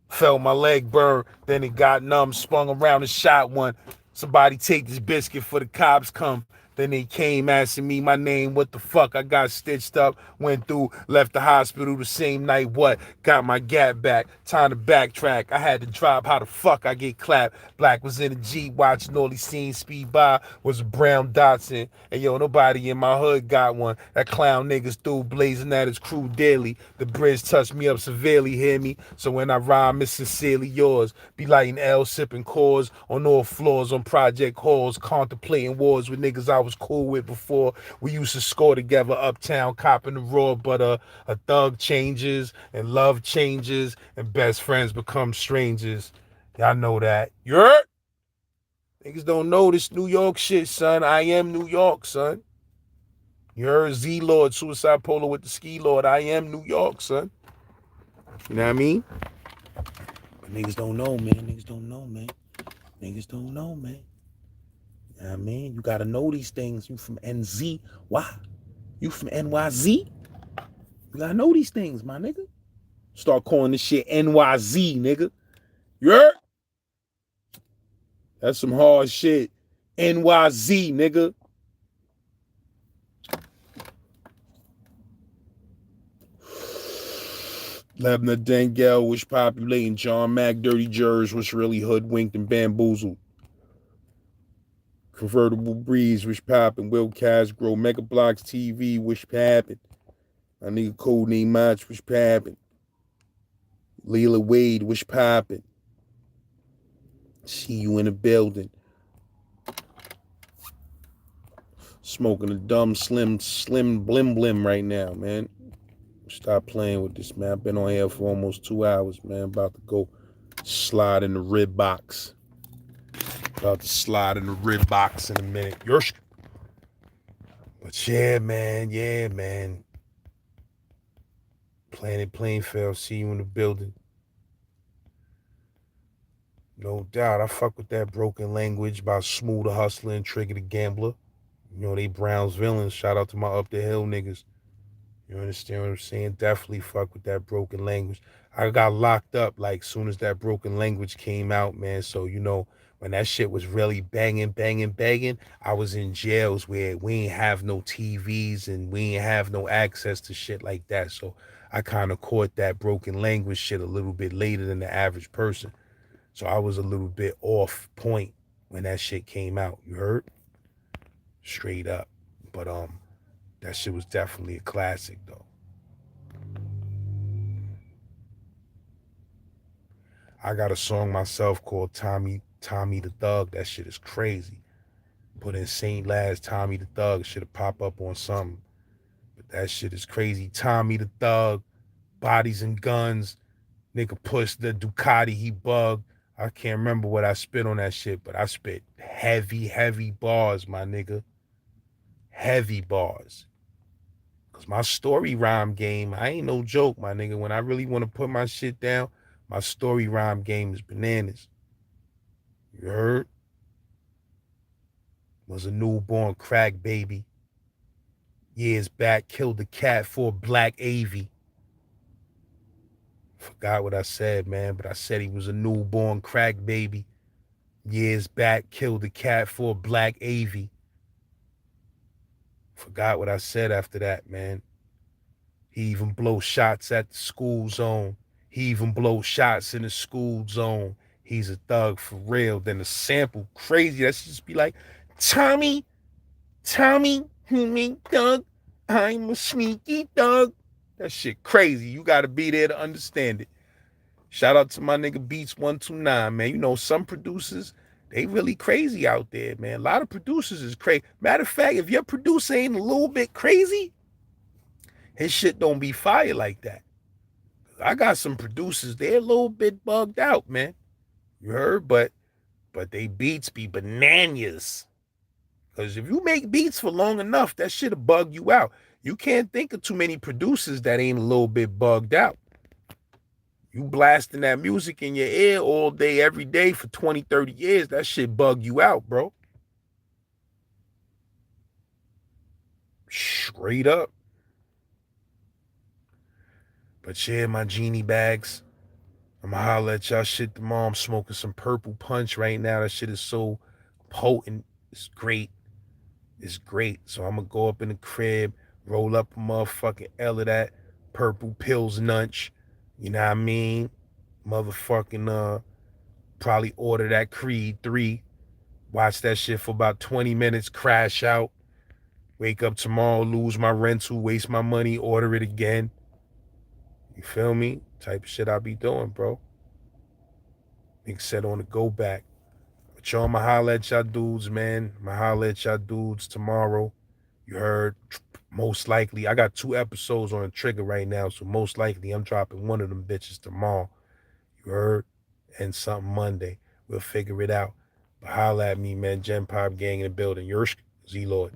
Felt my leg burn, then it got numb, spun around and shot one. Somebody take this biscuit for the cops come. Then they came asking me my name, what the fuck? I got stitched up, went through, left the hospital the same night, what? Got my gap back, time to backtrack. I had to drop, how the fuck I get clapped? Black was in a Jeep, watching all these scenes speed by, was a brown Datsun. And yo, nobody in my hood got one. That clown niggas through, blazing at his crew daily. The bridge touched me up severely, hear me? So when I rhyme, it's sincerely yours. Be lighting L, sipping cores on all floors, on project halls, contemplating wars with niggas I was cool with before. We used to score together uptown, copping the raw, but a thug changes and love changes and best friends become strangers. Y'all know that. You're niggas don't know this New York shit, son. I am New York, son. You're Z-Lord, Suicide Polo with the Ski Lord. I am New York, son. You know what I mean? But niggas don't know, man. Niggas don't know, man. Niggas don't know, man. You know what I mean? You gotta know these things. You from NZ. Why? You from NYZ? You gotta know these things, my nigga. Start calling this shit NYZ, nigga. You heard? That's some hard shit. NYZ, nigga. Lebna Dengel was populating. John Mack, Dirty Jers was really hoodwinked and bamboozled. Convertible Breeze, which poppin'. Will Casgro, Mega Blocks TV, which poppin'. My nigga Codename Match, which poppin'. Leela Wade, which poppin'. See you in the building. Smoking a dumb slim blim blim right now, man. Stop playing with this, man. I've been on here for almost 2 hours, man. About to go slide in the rib box. About to slide in the rib box in a minute. Yersh. But yeah, man. Planet Plainfield, see you in the building. No doubt, I fuck with that broken language by Smooth the Hustler and Trigger the Gambler. You know, they Browns villains. Shout out to my Up the Hill niggas. You understand what I'm saying? Definitely fuck with that broken language. I got locked up like soon as that broken language came out, man. So, you know, when that shit was really banging, I was in jails where we ain't have no TVs and we ain't have no access to shit like that. So I kind of caught that broken language shit a little bit later than the average person. So I was a little bit off point when that shit came out. You heard? Straight up. But that shit was definitely a classic though. I got a song myself called Tommy the Thug. That shit is crazy. Put in Saint Laz, Tommy the Thug, shit'll pop up on something. But that shit is crazy. Tommy the Thug, bodies and guns, nigga push the Ducati, he bugged. I can't remember what I spit on that shit, but I spit heavy bars, my nigga. Heavy bars. Cause my story rhyme game, I ain't no joke, my nigga. When I really want to put my shit down, my story rhyme game is bananas. You heard? Was a newborn crack baby. Years back, killed a cat for a black AV. Forgot what I said, man, but I said he was a newborn crack baby. Years back, killed a cat for a black AV. Forgot what I said after that, man. He even blow shots at the school zone. He even blow shots in the school zone. He's a thug for real. Then the sample, crazy. That should just be like, Tommy, who me thug? I'm a sneaky thug. That shit crazy. You gotta be there to understand it. Shout out to my nigga Beats 129, man. You know, some producers, they really crazy out there, man. A lot of producers is crazy. Matter of fact, if your producer ain't a little bit crazy, his shit don't be fire like that. I got some producers, they're a little bit bugged out, man. You heard? But they beats be bananas. Because if you make beats for long enough, that shit'll bug you out. You can't think of too many producers that ain't a little bit bugged out. You blasting that music in your ear all day, every day for 20, 30 years, that shit bug you out, bro. Straight up. But yeah, my genie bags. I'ma holler at y'all shit tomorrow. I'm smoking some purple punch right now. That shit is so potent. It's great. It's great. So I'm gonna go up in the crib, roll up a motherfucking L of that purple pills nunch. You know what I mean? Motherfucking probably order that Creed 3. Watch that shit for about 20 minutes, crash out. Wake up tomorrow, lose my rental, waste my money, order it again. You feel me? Type of shit I be doing, bro. Nigga said on the go back. But y'all, I'ma holler at y'all dudes, man. I'ma holler at y'all dudes tomorrow. You heard? Most likely. I got 2 episodes on the trigger right now, so most likely I'm dropping one of them bitches tomorrow. You heard? And something Monday. We'll figure it out. But holler at me, man. Gen Pop Gang in the building. Yersk, Z-Lord.